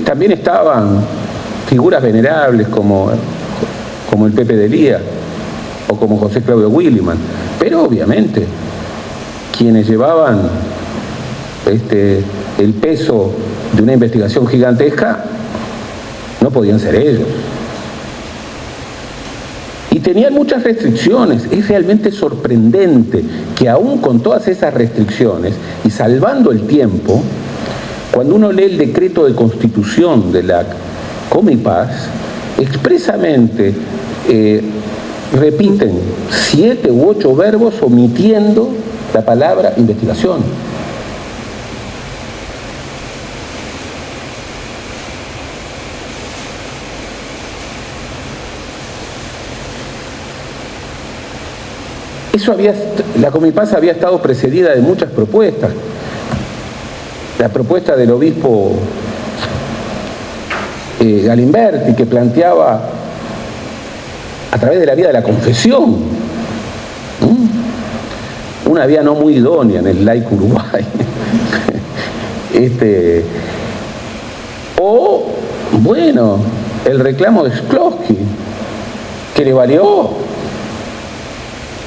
también estaban figuras venerables como el Pepe de Lía o como José Claudio Williman, pero obviamente quienes llevaban el peso de una investigación gigantesca no podían ser ellos. Y tenían muchas restricciones. Es realmente sorprendente que aún con todas esas restricciones y salvando el tiempo, cuando uno lee el decreto de constitución de la Comipaz, expresamente repiten 7 u 8 verbos omitiendo la palabra investigación. La Comipaz había estado precedida de muchas propuestas. La propuesta del obispo Galimberti, que planteaba a través de la vía de la confesión, una vía no muy idónea en el laico Uruguay. O, bueno, el reclamo de Shklovsky, que le valió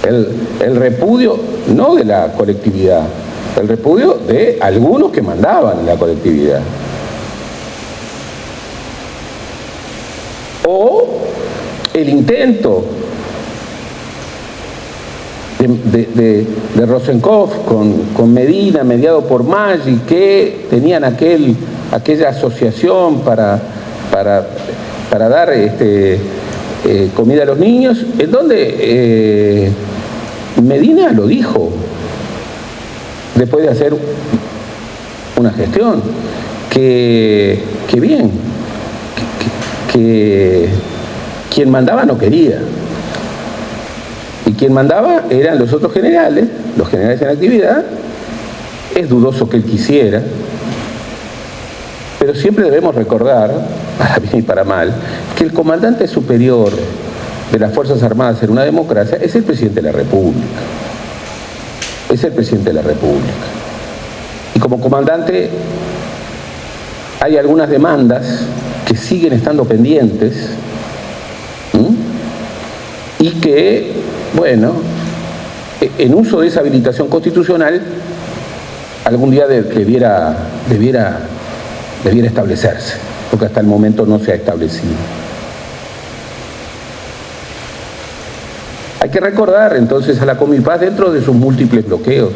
el repudio, no de la colectividad, el repudio de algunos que mandaban en la colectividad. O el intento de Rosenkopf con Medina, mediado por Maggi, que tenían aquella asociación para dar comida a los niños, en donde Medina lo dijo después de hacer una gestión, que quien mandaba no quería. Y quien mandaba eran los otros generales, los generales en actividad. Es dudoso que él quisiera, pero siempre debemos recordar, para bien y para mal, que el comandante superior de las Fuerzas Armadas en una democracia es el presidente de la República. Es el presidente de la República. Y como comandante hay algunas demandas que siguen estando pendientes, y que, bueno, en uso de esa habilitación constitucional algún día debiera establecerse, porque hasta el momento no se ha establecido. Hay que recordar entonces a la Comipaz dentro de sus múltiples bloqueos.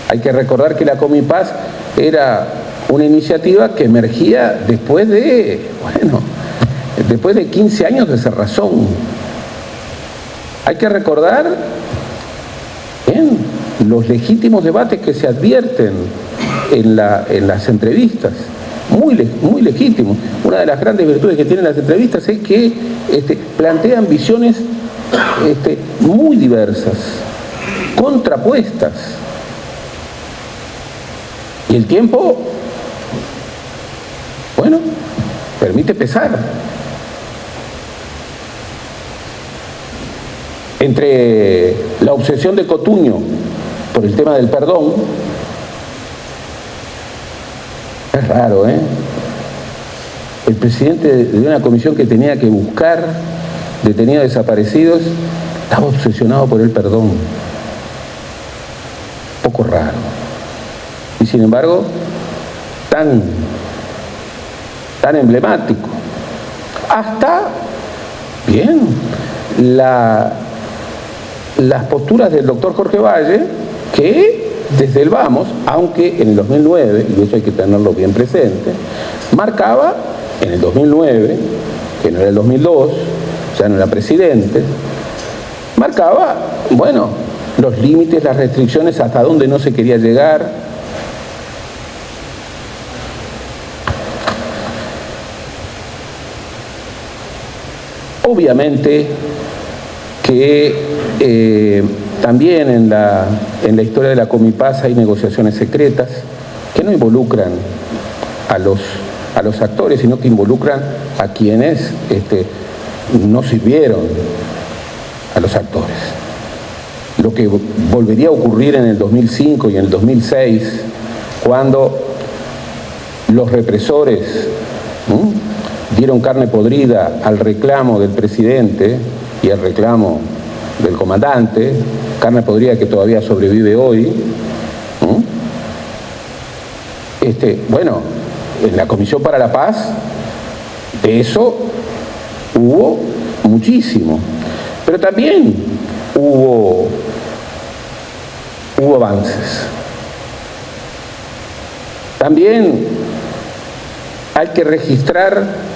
Hay que recordar que la Comipaz era una iniciativa que emergía después de 15 años de cerrazón. Hay que recordar los legítimos debates que se advierten en las entrevistas, muy legítimos. Una de las grandes virtudes que tienen las entrevistas es que plantean visiones muy diversas, contrapuestas. Y el tiempo, permite pesar. Entre la obsesión de Cotuño por el tema del perdón, es raro, el presidente de una comisión que tenía que buscar detenidos desaparecidos estaba obsesionado por el perdón. Poco raro. Y sin embargo, tan emblemático. Hasta, las posturas del doctor Jorge Valle, que desde el vamos, aunque en el 2009, y eso hay que tenerlo bien presente, marcaba en el 2009, que no era el 2002, ya no era presidente, marcaba, los límites, las restricciones, hasta dónde no se quería llegar. Obviamente que también en la historia de la Comipaz hay negociaciones secretas que no involucran a los actores, sino que involucran a quienes no sirvieron a los actores. Lo que volvería a ocurrir en el 2005 y en el 2006, cuando los represores dieron carne podrida al reclamo del presidente y al reclamo del comandante, carne podrida que todavía sobrevive hoy. En la Comisión para la Paz, de eso hubo muchísimo, pero también hubo avances. También hay que registrar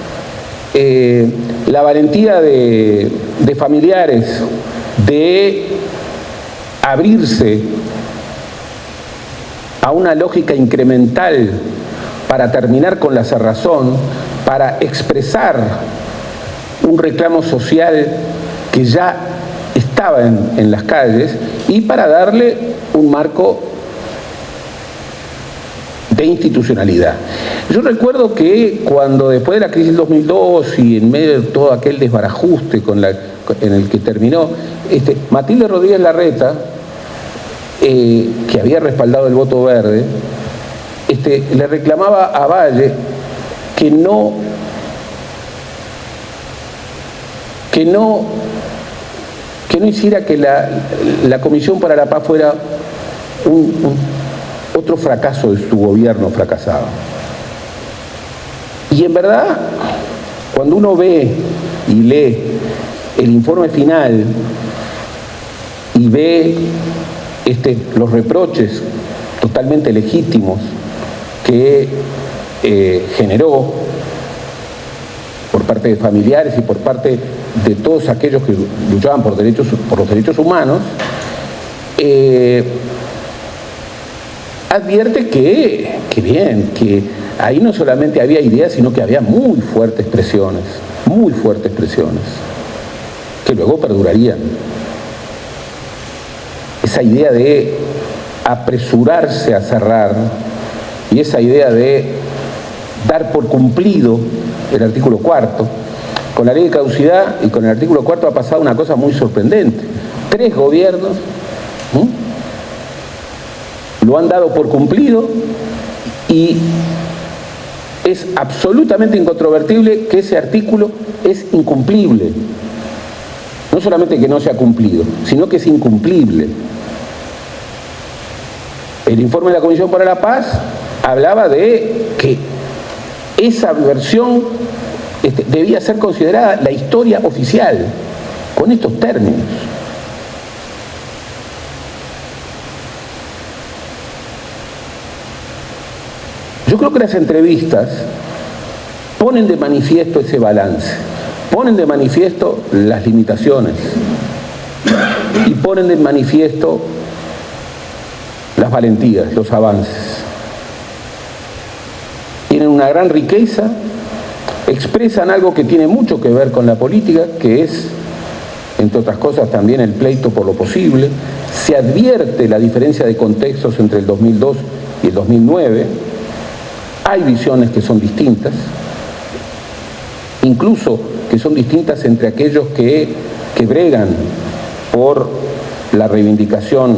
la valentía de familiares de abrirse a una lógica incremental para terminar con la cerrazón, para expresar un reclamo social que ya estaba en las calles y para darle un marco de institucionalidad. Yo recuerdo que cuando después de la crisis del 2002 y en medio de todo aquel desbarajuste en el que terminó, Matilde Rodríguez Larreta, que había respaldado el voto verde, le reclamaba a Valle que no hiciera que la Comisión para la Paz fuera otro fracaso de su gobierno fracasado. Y en verdad, cuando uno ve y lee el informe final y ve los reproches totalmente legítimos que generó por parte de familiares y por parte de todos aquellos que luchaban por los derechos humanos, advierte que ahí no solamente había ideas, sino que había muy fuertes presiones, que luego perdurarían. Esa idea de apresurarse a cerrar y esa idea de dar por cumplido el artículo 4, con la ley de caducidad y con el artículo 4 ha pasado una cosa muy sorprendente. 3 gobiernos lo han dado por cumplido y es absolutamente incontrovertible que ese artículo es incumplible. No solamente que no se ha cumplido, sino que es incumplible. El informe de la Comisión para la Paz hablaba de que esa versión debía ser considerada la historia oficial, con estos términos. Yo creo que las entrevistas ponen de manifiesto ese balance, ponen de manifiesto las limitaciones y ponen de manifiesto las valentías, los avances. Tienen una gran riqueza, expresan algo que tiene mucho que ver con la política, que es, entre otras cosas, también el pleito por lo posible. Se advierte la diferencia de contextos entre el 2002 y el 2009. Hay visiones que son distintas, incluso que son distintas entre aquellos que bregan por la reivindicación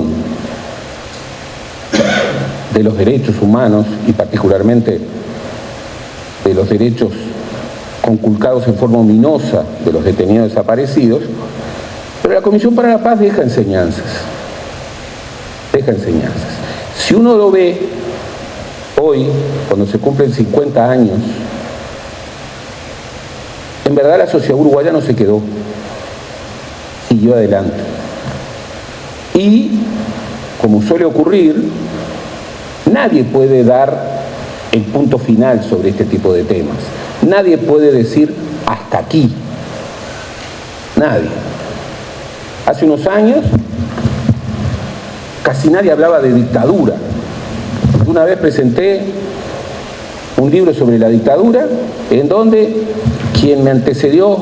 de los derechos humanos y particularmente de los derechos conculcados en forma ominosa de los detenidos desaparecidos, pero la Comisión para la Paz deja enseñanzas. Si uno lo ve hoy, cuando se cumplen 50 años, en verdad la sociedad uruguaya no se quedó, siguió adelante. Y, como suele ocurrir, nadie puede dar el punto final sobre este tipo de temas. Nadie puede decir hasta aquí. Nadie. Hace unos años casi nadie hablaba de dictadura. Una vez presenté un libro sobre la dictadura en donde quien me antecedió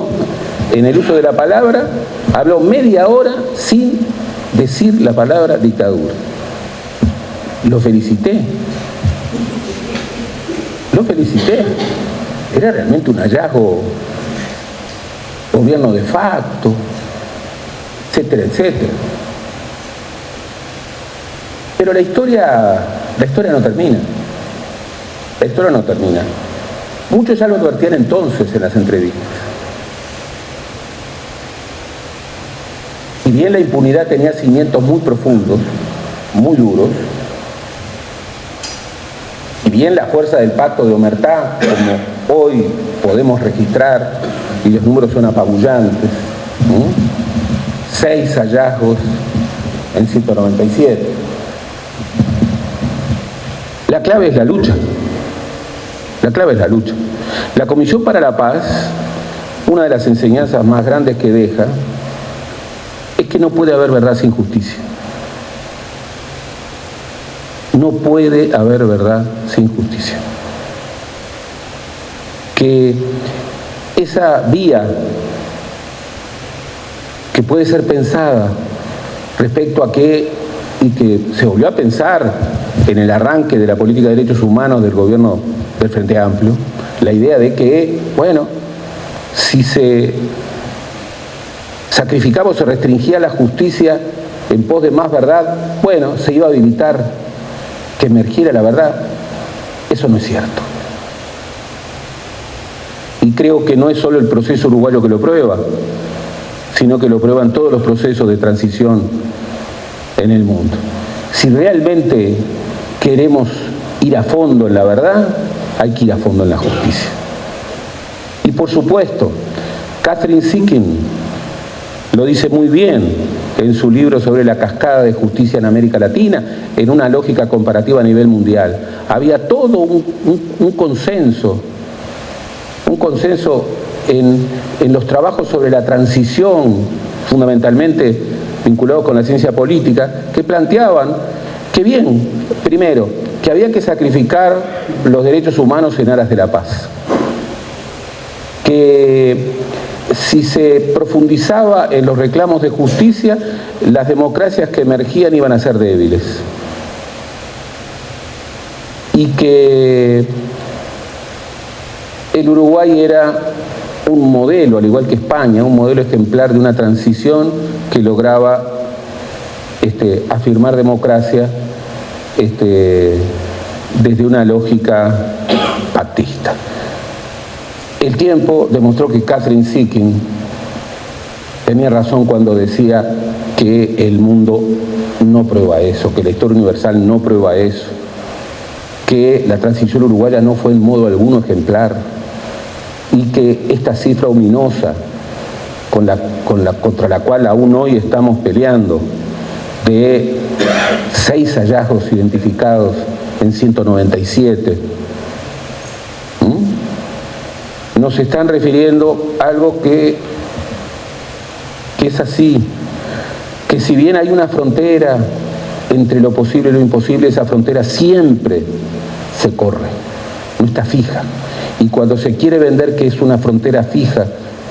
en el uso de la palabra habló media hora sin decir la palabra dictadura. Lo felicité. Era realmente un hallazgo, gobierno de facto, etcétera, etcétera. Pero la historia no termina. La historia no termina. Muchos ya lo advertían entonces en las entrevistas. Si bien la impunidad tenía cimientos muy profundos, muy duros, y bien la fuerza del pacto de Omertá, como hoy podemos registrar, y los números son apabullantes, 6 hallazgos en 197. La clave es la lucha. La Comisión para la Paz, una de las enseñanzas más grandes que deja, es que no puede haber verdad sin justicia. No puede haber verdad sin justicia. Que esa vía que puede ser pensada respecto a que se volvió a pensar en el arranque de la política de derechos humanos del gobierno del Frente Amplio, la idea de que, bueno, si se sacrificaba o se restringía la justicia en pos de más verdad, bueno, se iba a evitar que emergiera la verdad. Eso no es cierto. Y creo que no es solo el proceso uruguayo que lo prueba, sino que lo prueban todos los procesos de transición en el mundo. Si realmente queremos ir a fondo en la verdad, hay que ir a fondo en la justicia. Y por supuesto, Catherine Seeking lo dice muy bien en su libro sobre la cascada de justicia en América Latina, en una lógica comparativa a nivel mundial. Había todo un consenso en los trabajos sobre la transición, fundamentalmente vinculados con la ciencia política, que planteaban que bien, primero, que había que sacrificar los derechos humanos en aras de la paz, que si se profundizaba en los reclamos de justicia, las democracias que emergían iban a ser débiles, y que el Uruguay era un modelo, al igual que España, un modelo ejemplar de una transición que lograba afirmar democracia desde una lógica pactista. El tiempo demostró que Catherine Seeking tenía razón cuando decía que el mundo no prueba eso, que la historia universal no prueba eso, que la transición uruguaya no fue en modo alguno ejemplar y que esta cifra ominosa contra la cual aún hoy estamos peleando, de 6 hallazgos identificados en 197, nos están refiriendo a algo que es así, que si bien hay una frontera entre lo posible y lo imposible, esa frontera siempre se corre, no está fija. Y cuando se quiere vender que es una frontera fija,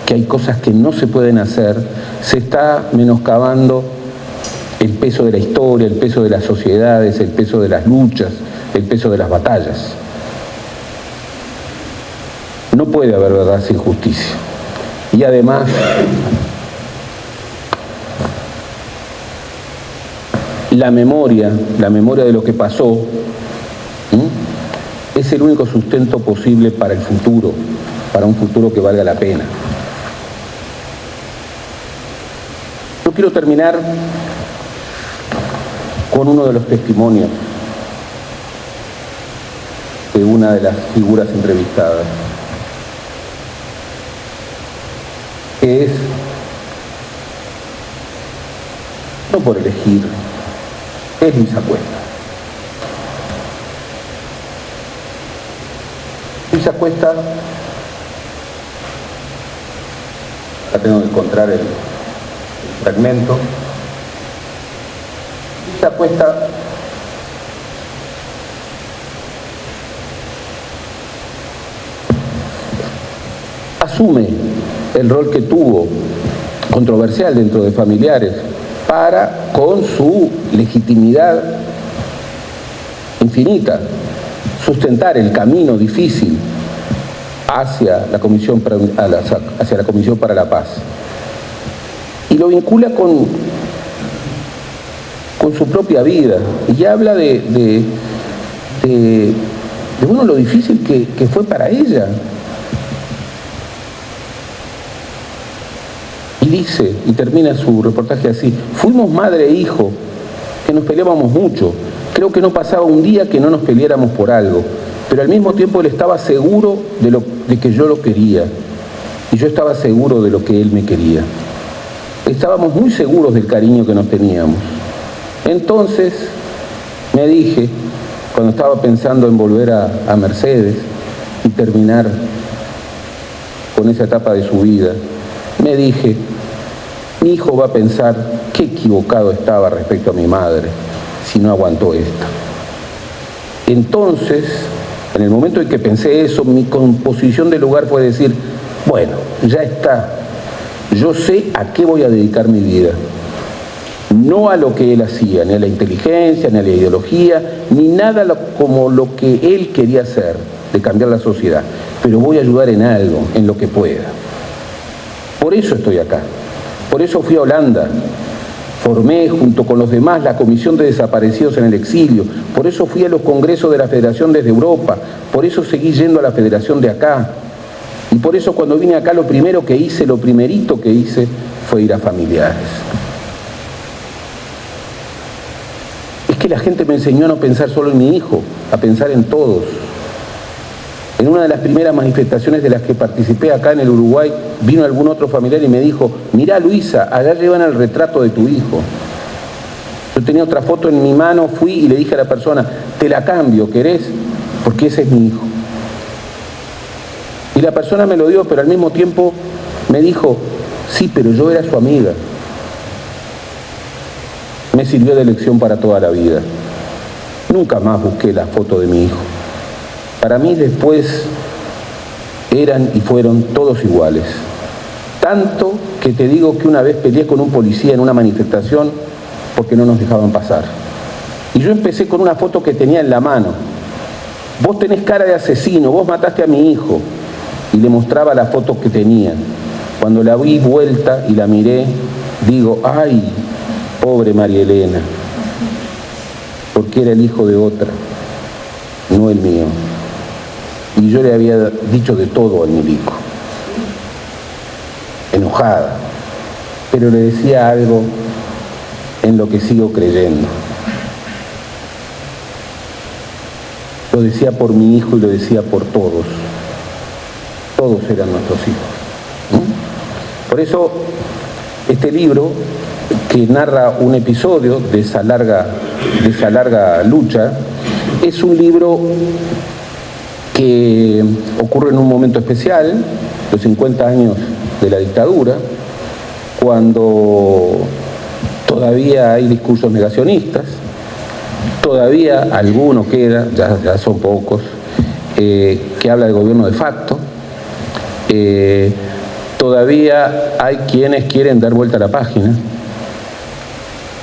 que hay cosas que no se pueden hacer, se está menoscabando el peso de la historia, el peso de las sociedades, el peso de las luchas, el peso de las batallas. No puede haber verdad sin justicia. Y además, la memoria de lo que pasó, es el único sustento posible para el futuro, para un futuro que valga la pena. Yo quiero terminar con uno de los testimonios de una de las figuras entrevistadas, que es, no por elegir, es Luisa Cuesta. Luisa Cuesta, acá tengo que encontrar el fragmento. Luisa Cuesta asume el rol que tuvo, controversial dentro de familiares, para, con su legitimidad infinita, sustentar el camino difícil hacia la Comisión para la Paz. Y lo vincula con su propia vida, y habla de lo difícil que fue para ella. Y dice, y termina su reportaje así: fuimos madre e hijo, que nos peleábamos mucho. Creo que no pasaba un día que no nos peleáramos por algo, pero al mismo tiempo él estaba seguro de que yo lo quería, y yo estaba seguro de lo que él me quería. Estábamos muy seguros del cariño que nos teníamos. Entonces me dije, cuando estaba pensando en volver a Mercedes y terminar con esa etapa de su vida, me dije, mi hijo va a pensar qué equivocado estaba respecto a mi madre si no aguantó esto. Entonces, en el momento en que pensé eso, mi composición del lugar fue decir, bueno, ya está, yo sé a qué voy a dedicar mi vida. No a lo que él hacía, ni a la inteligencia, ni a la ideología, ni nada como lo que él quería hacer, de cambiar la sociedad, pero voy a ayudar en algo, en lo que pueda. Por eso estoy acá, por eso fui a Holanda, formé junto con los demás la Comisión de Desaparecidos en el Exilio, por eso fui a los congresos de la Federación desde Europa, por eso seguí yendo a la Federación de acá, y por eso cuando vine acá lo primerito que hice fue ir a familiares. Es que la gente me enseñó a no pensar solo en mi hijo, a pensar en todos. En una de las primeras manifestaciones de las que participé acá en el Uruguay, vino algún otro familiar y me dijo, mirá Luisa, allá llevan el retrato de tu hijo. Yo tenía otra foto en mi mano, fui y le dije a la persona, te la cambio, ¿querés? Porque ese es mi hijo. Y la persona me lo dio, pero al mismo tiempo me dijo, sí, pero yo era su amiga. Me sirvió de lección para toda la vida. Nunca más busqué la foto de mi hijo. Para mí después eran y fueron todos iguales. Tanto que te digo que una vez peleé con un policía en una manifestación porque no nos dejaban pasar. Y yo empecé con una foto que tenía en la mano. Vos tenés cara de asesino, vos mataste a mi hijo. Y le mostraba la foto que tenía. Cuando la vi vuelta y la miré, digo, ay, pobre María Elena, porque era el hijo de otra, no el mío. Y yo le había dicho de todo al milico, enojada, pero le decía algo en lo que sigo creyendo. Lo decía por mi hijo y lo decía por todos. Todos eran nuestros hijos, ¿no? Por eso, este libro, que narra un episodio de esa larga lucha, es un libro que ocurre en un momento especial, los 50 años de la dictadura, cuando todavía hay discursos negacionistas, todavía algunos quedan, ya son pocos, que habla del gobierno de facto, todavía hay quienes quieren dar vuelta a la página,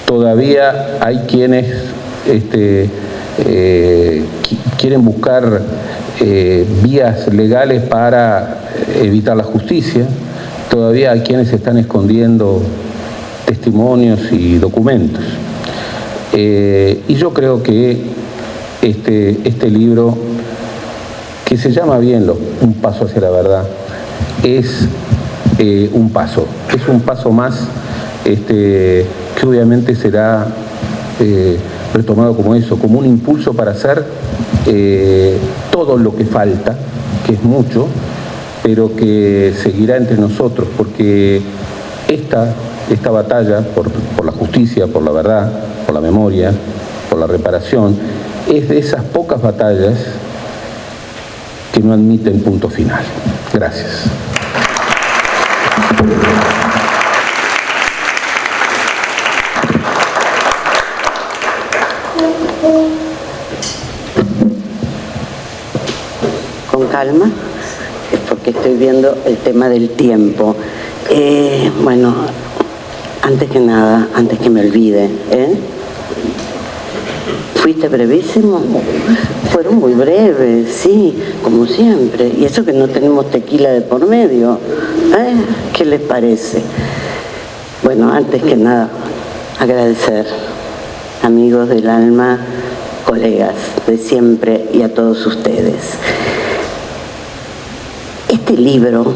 todavía hay quienes quieren buscar vías legales para evitar la justicia, todavía hay quienes están escondiendo testimonios y documentos. Y yo creo que este libro, que se llama bien Un paso hacia la verdad, es un paso más que obviamente será retomado como eso, como un impulso para hacer todo lo que falta, que es mucho, pero que seguirá entre nosotros, porque esta batalla por la justicia, por la verdad, por la memoria, por la reparación, es de esas pocas batallas que no admiten punto final. Gracias. Con calma, es porque estoy viendo el tema del tiempo. Bueno, antes que nada, antes que me olvide, ¿fuiste brevísimo? Fueron muy breves, sí, como siempre. Y eso que no tenemos tequila de por medio. ¿Qué les parece? Bueno, antes que nada, agradecer, amigos del alma, colegas de siempre y a todos ustedes. Este libro,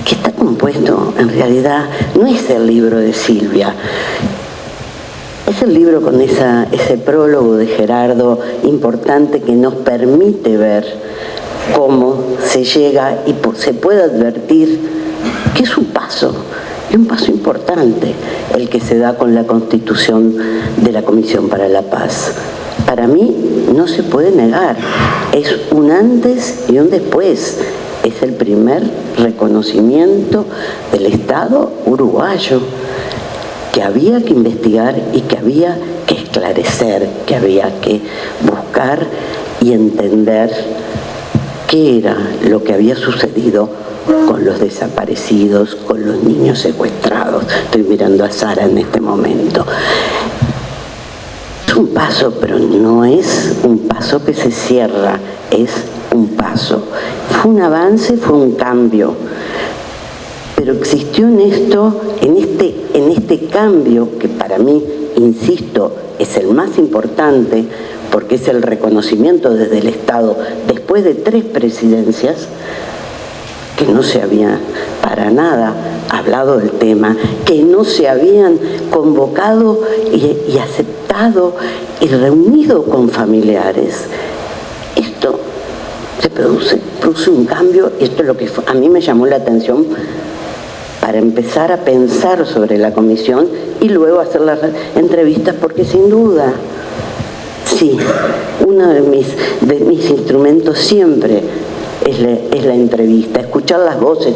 que está compuesto, en realidad, no es el libro de Silvia. Es el libro con ese prólogo de Gerardo importante que nos permite ver cómo se llega y se puede advertir que es un paso importante el que se da con la constitución de la Comisión para la Paz. Para mí no se puede negar, es un antes y un después. Es el primer reconocimiento del Estado uruguayo, que había que investigar y que había que esclarecer, que había que buscar y entender qué era lo que había sucedido con los desaparecidos, con los niños secuestrados. Estoy mirando a Sara en este momento. Es un paso, pero no es un paso que se cierra, es un paso. Fue un avance, fue un cambio, pero existió en este cambio, que para mí, insisto, es el más importante, porque es el reconocimiento desde el Estado, después de 3 presidencias, que no se había para nada hablado del tema, que no se habían convocado y aceptado y reunido con familiares. Esto se produce un cambio, y esto es lo que a mí me llamó la atención para empezar a pensar sobre la comisión y luego hacer las entrevistas, porque sin duda, sí, uno de mis instrumentos siempre es la entrevista, escuchar las voces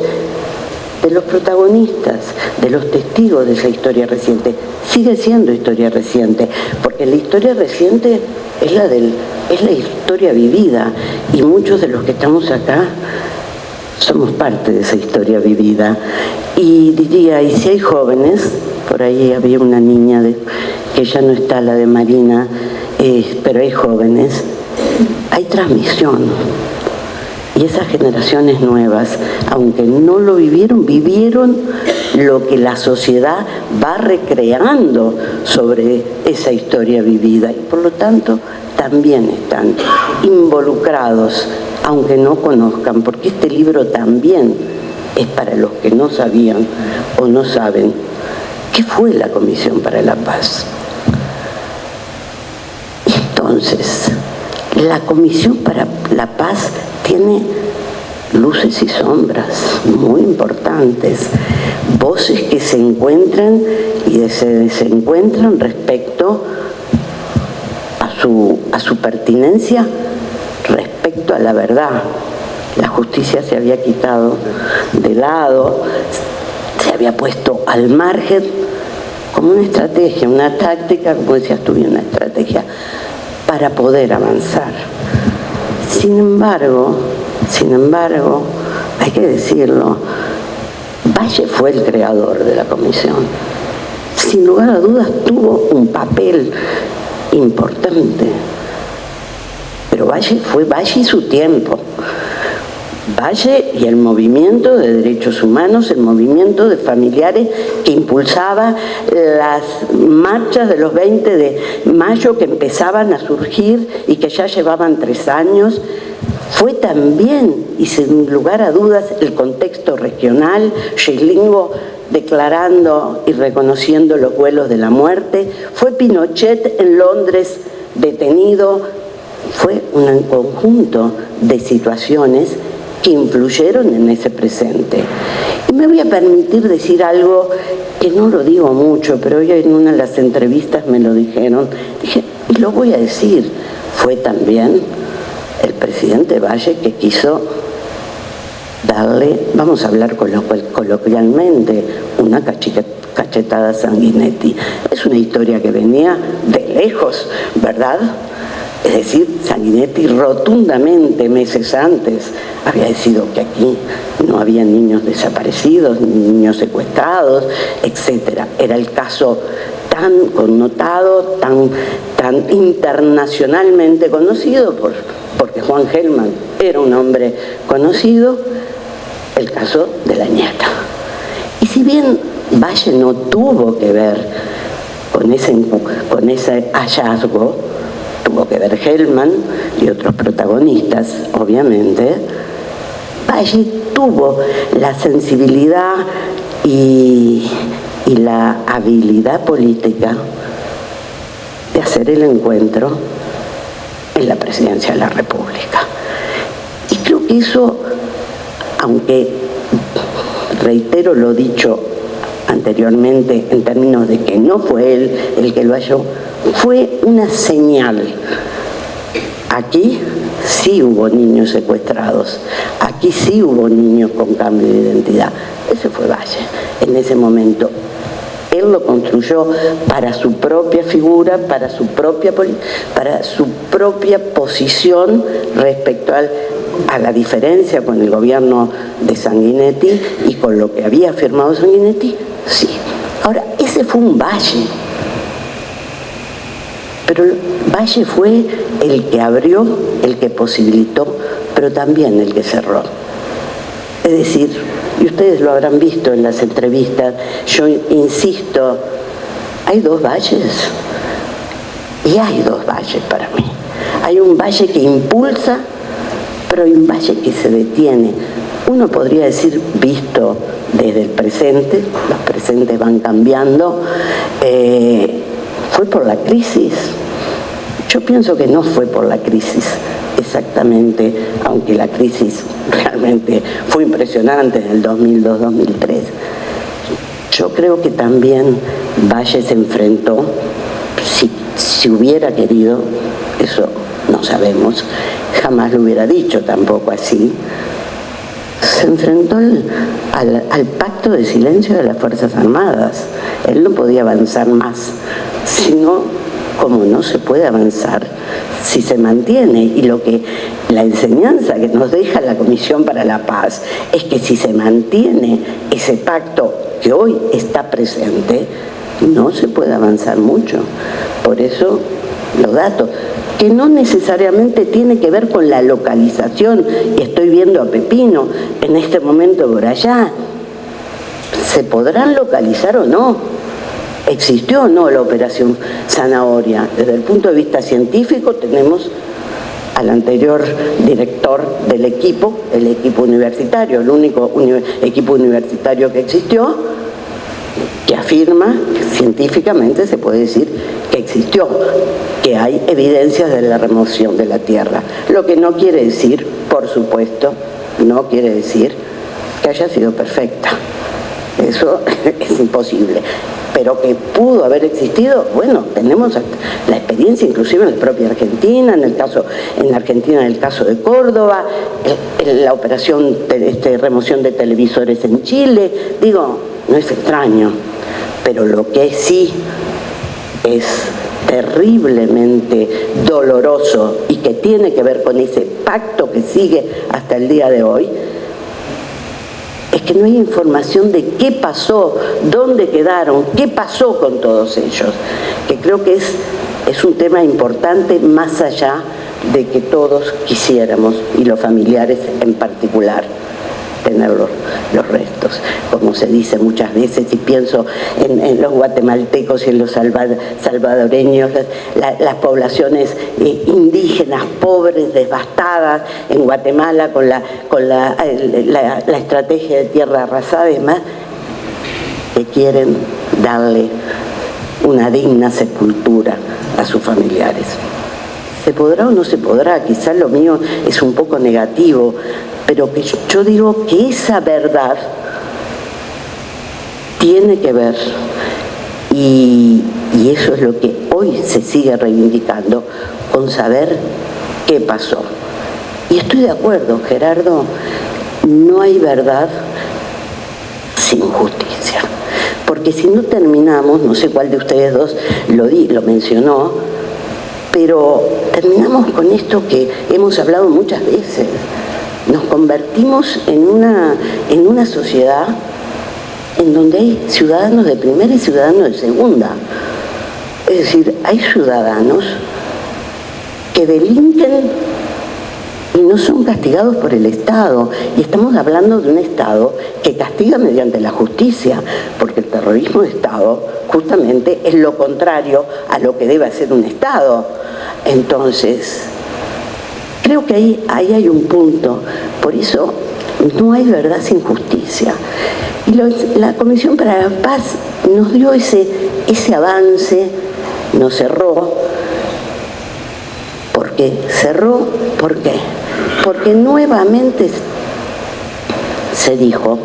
de los protagonistas, de los testigos de esa historia reciente. Sigue siendo historia reciente, porque la historia reciente es la historia vivida, y muchos de los que estamos acá somos parte de esa historia vivida. Y diría, y si hay jóvenes, por ahí había una niña que ya no está, la de Marina, pero hay jóvenes, hay transmisión. Y esas generaciones nuevas, aunque no lo vivieron lo que la sociedad va recreando sobre esa historia vivida, y por lo tanto también están involucrados, aunque no conozcan, porque este libro también es para los que no sabían o no saben ¿Qué fue la Comisión para la Paz? Entonces, la Comisión para la Paz tiene luces y sombras muy importantes, voces que se encuentran y se desencuentran respecto a su pertinencia, respecto a la verdad. La justicia se había quitado de lado, se había puesto al margen como una estrategia, una táctica, como decías tú bien, una estrategia para poder avanzar. Sin embargo, hay que decirlo, Valle fue el creador de la comisión. Sin lugar a dudas tuvo un papel importante, pero Valle fue Valle y su tiempo. Valle y el movimiento de derechos humanos, el movimiento de familiares que impulsaba las marchas de los 20 de mayo que empezaban a surgir y que ya llevaban 3 años, fue también, y sin lugar a dudas, el contexto regional, Schillingo declarando y reconociendo los vuelos de la muerte, fue Pinochet en Londres detenido, fue un conjunto de situaciones que influyeron en ese presente. Y me voy a permitir decir algo que no lo digo mucho, pero hoy en una de las entrevistas me lo dijeron. Dije, y lo voy a decir, fue también el presidente Valle que quiso darle, vamos a hablar coloquialmente, una cachetada a Sanguinetti. Es una historia que venía de lejos, ¿verdad? Es decir, Sanguinetti rotundamente meses antes había decidido que aquí no había niños desaparecidos, ni niños secuestrados, etc. Era el caso tan connotado, tan internacionalmente conocido, porque Juan Gelman era un hombre conocido, el caso de la nieta. Y si bien Valle no tuvo que ver con ese hallazgo, tuvo que ver Gelman y otros protagonistas, obviamente, Valle tuvo la sensibilidad y la habilidad política de hacer el encuentro en la presidencia de la República. Y creo que eso, aunque reitero lo dicho anteriormente en términos de que no fue él el que lo halló, fue una señal. Aquí sí hubo niños secuestrados, aquí sí hubo niños con cambio de identidad. Ese fue Valle en ese momento. Él lo construyó para su propia figura, para su propia posición respecto a la diferencia con el gobierno de Sanguinetti y con lo que había firmado Sanguinetti, sí. Ahora, ese fue un Valle. Pero Valle fue el que abrió, el que posibilitó, pero también el que cerró. Es decir, y ustedes lo habrán visto en las entrevistas, yo insisto, hay 2 valles, y hay 2 valles para mí. Hay un valle que impulsa, pero hay un valle que se detiene. Uno podría decir, visto desde el presente, los presentes van cambiando, ¿fue por la crisis? Yo pienso que no fue por la crisis exactamente, aunque la crisis realmente fue impresionante en el 2002-2003. Yo creo que también Valle se enfrentó, si hubiera querido, eso no sabemos, jamás lo hubiera dicho tampoco así, se enfrentó al pacto de silencio de las Fuerzas Armadas. Él no podía avanzar más, sino como no se puede avanzar si se mantiene, y la enseñanza que nos deja la Comisión para la Paz es que si se mantiene ese pacto que hoy está presente, no se puede avanzar mucho. Por eso los datos, que no necesariamente tiene que ver con la localización, y estoy viendo a Pepino en este momento por allá, ¿se podrán localizar o no? ¿Existió o no la operación Zanahoria? Desde el punto de vista científico tenemos al anterior director del equipo, el equipo universitario, el único equipo universitario que existió, que afirma, científicamente se puede decir que existió, que hay evidencias de la remoción de la tierra. Lo que no quiere decir, por supuesto, no quiere decir que haya sido perfecta. Eso es imposible. Pero que pudo haber existido, bueno, tenemos la experiencia inclusive en la propia Argentina, en Argentina en el caso de Córdoba, en la operación de remoción de televisores en Chile. Digo, no es extraño, pero lo que sí es terriblemente doloroso y que tiene que ver con ese pacto que sigue hasta el día de hoy, es que no hay información de qué pasó, dónde quedaron, qué pasó con todos ellos, que creo que es un tema importante más allá de que todos quisiéramos, y los familiares en particular, tener los restos. Como se dice muchas veces, y pienso en los guatemaltecos y en los salvadoreños, las poblaciones indígenas, pobres, devastadas, en Guatemala con la estrategia de tierra arrasada y demás, que quieren darle una digna sepultura a sus familiares. ¿Se podrá o no se podrá? Quizás lo mío es un poco negativo, pero que yo digo que esa verdad tiene que ver, y eso es lo que hoy se sigue reivindicando, con saber qué pasó. Y estoy de acuerdo, Gerardo, no hay verdad sin justicia. Porque si no terminamos, no sé cuál de ustedes dos lo mencionó, pero terminamos con esto que hemos hablado muchas veces. Nos convertimos en una sociedad en donde hay ciudadanos de primera y ciudadanos de segunda. Es decir, hay ciudadanos que delinquen y no son castigados por el Estado. Y estamos hablando de un Estado que castiga mediante la justicia, porque el terrorismo de Estado justamente es lo contrario a lo que debe hacer un Estado. Entonces, creo que ahí hay un punto. Por eso no hay verdad sin justicia. Y la Comisión para la Paz nos dio ese avance, nos cerró. ¿Por qué? Cerró, ¿por qué? Porque nuevamente se dijo,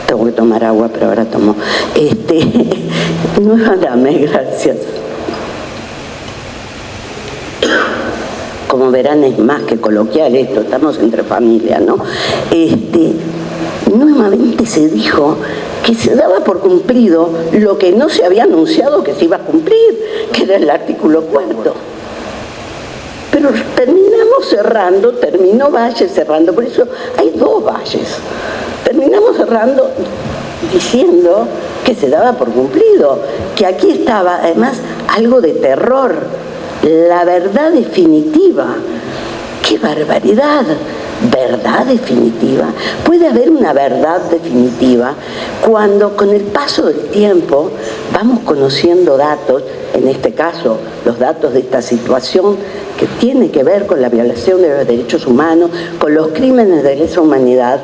tengo que tomar agua, pero ahora tomo, nuevamente, gracias. Como verán, es más que coloquial esto, estamos entre familia, ¿no? Nuevamente se dijo que se daba por cumplido lo que no se había anunciado que se iba a cumplir, que era el artículo 4. Pero terminamos cerrando, terminó Valle cerrando, por eso hay dos Valles. Terminamos cerrando diciendo que se daba por cumplido, que aquí estaba además algo de terror, la verdad definitiva. ¡Qué barbaridad! ¿Verdad definitiva? Puede haber una verdad definitiva cuando con el paso del tiempo vamos conociendo datos, en este caso los datos de esta situación que tiene que ver con la violación de los derechos humanos, con los crímenes de lesa humanidad,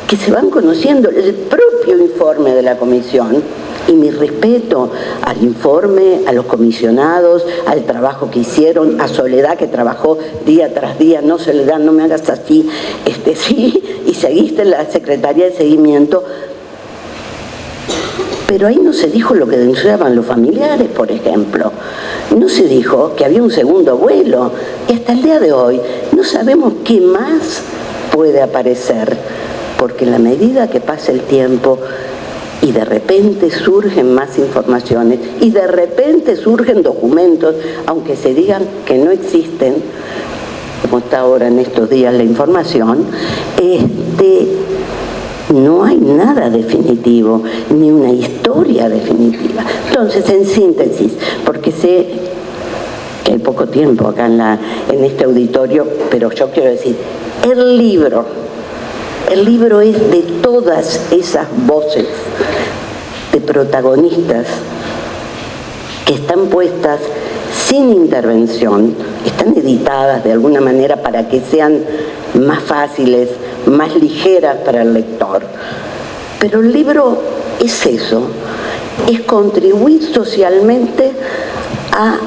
que se van conociendo. El propio informe de la Comisión, y mi respeto al informe, a los comisionados, al trabajo que hicieron, a Soledad, que trabajó día tras día. No, Soledad, no me hagas así, sí, y seguiste en la Secretaría de Seguimiento. Pero ahí no se dijo lo que denunciaban los familiares, por ejemplo. No se dijo que había un segundo vuelo, y hasta el día de hoy no sabemos qué más puede aparecer, porque en la medida que pasa el tiempo y de repente surgen más informaciones y de repente surgen documentos, aunque se digan que no existen, como está ahora en estos días la información, no hay nada definitivo, ni una historia definitiva. Entonces, en síntesis, porque sé que hay poco tiempo acá en este auditorio, pero yo quiero decir, el libro es de todas esas voces de protagonistas que están puestas sin intervención, están editadas de alguna manera para que sean más fáciles, más ligeras para el lector. Pero el libro es eso, es contribuir socialmente a,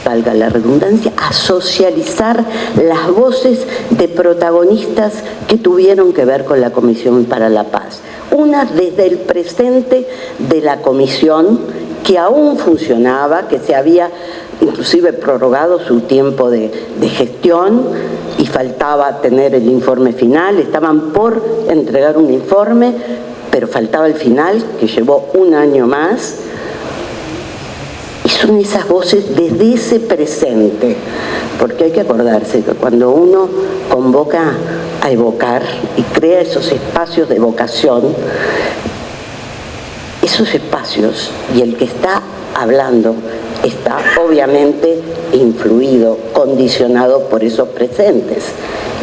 valga la redundancia, a socializar las voces de protagonistas que tuvieron que ver con la Comisión para la Paz. Una desde el presente de la comisión, que aún funcionaba, que se había inclusive prorrogado su tiempo de gestión y faltaba tener el informe final. Estaban por entregar un informe, pero faltaba el final, que llevó un año más. Y son esas voces desde ese presente, porque hay que acordarse que cuando uno convoca a evocar y crea esos espacios de evocación, esos espacios, y el que está hablando está obviamente influido, condicionado por esos presentes.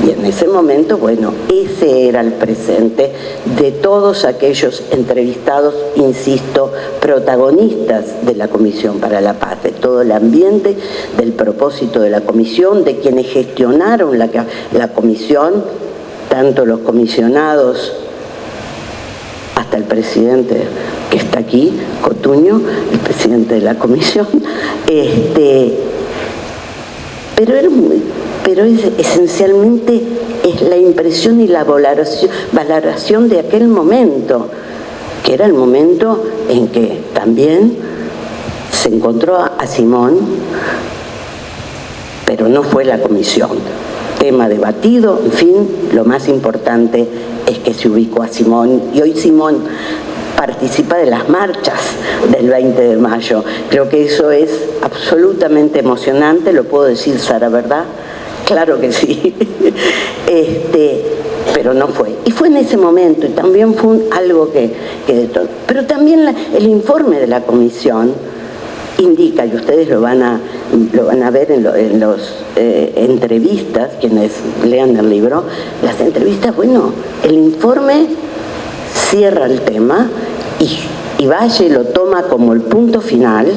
Y en ese momento, bueno, ese era el presente de todos aquellos entrevistados, insisto, protagonistas de la Comisión para la Paz, de todo el ambiente, del propósito de la comisión, de quienes gestionaron la comisión, tanto los comisionados hasta el presidente que está aquí, Cotuño, el presidente de la comisión, pero esencialmente es la impresión y la valoración de aquel momento, que era el momento en que también se encontró a Simón, pero no fue la comisión. Tema debatido, en fin, lo más importante es que se ubicó a Simón, y hoy Simón participa de las marchas del 20 de mayo. Creo que eso es absolutamente emocionante. ¿Lo puedo decir, Sara, verdad? Claro que sí. Pero no fue. Y fue en ese momento, y también fue algo que pero también el informe de la comisión indica, y ustedes lo van a ver en las entrevistas, quienes lean el libro, las entrevistas, bueno, el informe cierra el tema y Valle lo toma como el punto final,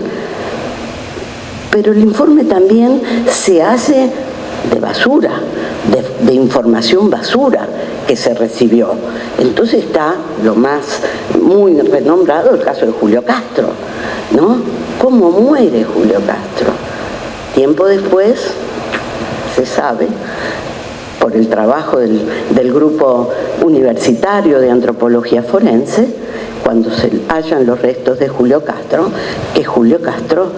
pero el informe también se hace de basura, de información basura que se recibió. Entonces está lo más muy renombrado, el caso de Julio Castro, ¿no? ¿Cómo muere Julio Castro? Tiempo después, se sabe, por el trabajo del grupo universitario de antropología forense, cuando se hallan los restos de Julio Castro, que Julio Castro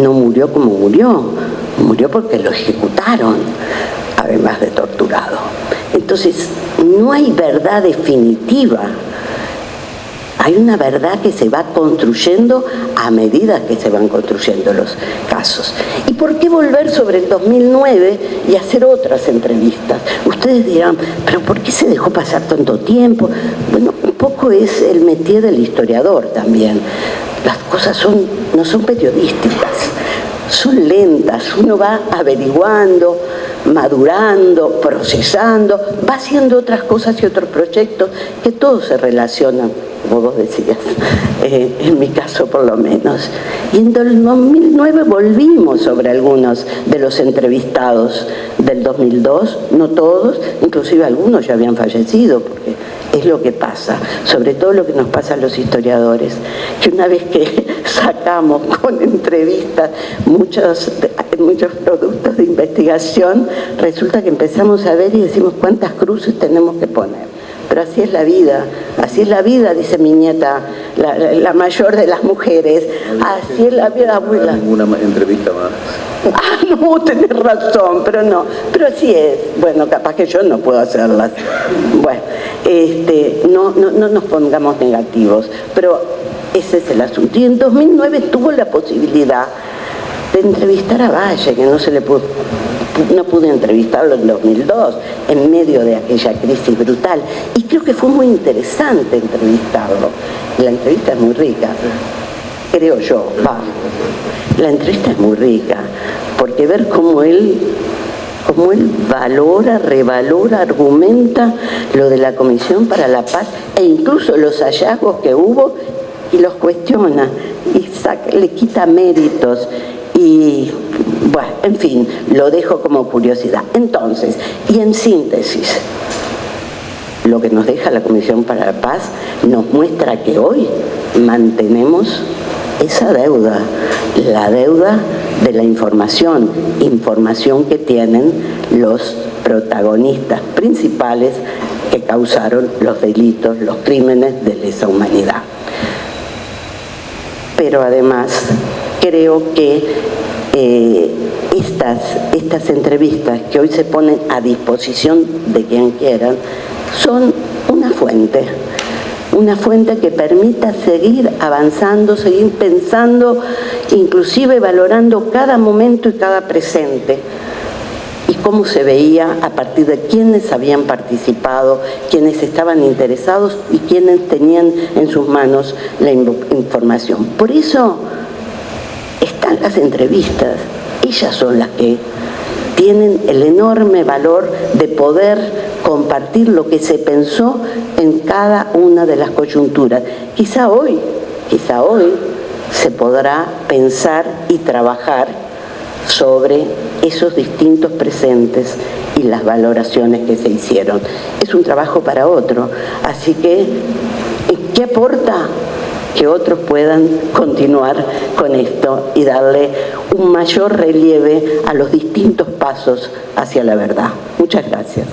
no murió como murió porque lo ejecutaron, además de torturado. Entonces, no hay verdad definitiva. Hay una verdad que se va construyendo a medida que se van construyendo los casos. ¿Y por qué volver sobre el 2009 y hacer otras entrevistas? Ustedes dirán, ¿pero por qué se dejó pasar tanto tiempo? Bueno, un poco es el métier del historiador también. Las cosas no son periodísticas, son lentas. Uno va averiguando, madurando, procesando, va haciendo otras cosas y otros proyectos que todos se relacionan, como vos decías, en mi caso por lo menos. Y en el 2009 volvimos sobre algunos de los entrevistados del 2002, no todos, inclusive algunos ya habían fallecido, porque es lo que pasa, sobre todo lo que nos pasa a los historiadores, que una vez que sacamos con entrevistas muchos productos de investigación, resulta que empezamos a ver y decimos cuántas cruces tenemos que poner. Pero así es la vida, dice mi nieta, la mayor de las mujeres. Así es la vida, abuela. Ninguna entrevista más. Ah, no, tenés razón, pero así es. Bueno, capaz que yo no puedo hacerlas. Bueno, no nos pongamos negativos, pero ese es el asunto. Y en 2009 tuvo la posibilidad de entrevistar a Valle, que no pude entrevistarlo en 2002, en medio de aquella crisis brutal. Y creo que fue muy interesante entrevistarlo. La entrevista es muy rica, creo yo. La entrevista es muy rica, porque ver cómo él valora, revalora, argumenta lo de la Comisión para la Paz e incluso los hallazgos que hubo y los cuestiona y le quita méritos. Y bueno, en fin, lo dejo como curiosidad. Entonces, y en síntesis, lo que nos deja la Comisión para la Paz nos muestra que hoy mantenemos esa deuda, la deuda de la información que tienen los protagonistas principales que causaron los delitos, los crímenes de lesa humanidad. Pero además creo que estas entrevistas que hoy se ponen a disposición de quien quieran son una fuente que permita seguir avanzando, seguir pensando, inclusive valorando cada momento y cada presente, y cómo se veía a partir de quienes habían participado, quienes estaban interesados y quienes tenían en sus manos la información. Por eso están las entrevistas, ellas son las que tienen el enorme valor de poder compartir lo que se pensó en cada una de las coyunturas. Quizá hoy se podrá pensar y trabajar sobre esos distintos presentes y las valoraciones que se hicieron. Es un trabajo para otro, así que ¿qué aporta? Que otros puedan continuar con esto y darle un mayor relieve a los distintos pasos hacia la verdad. Muchas gracias.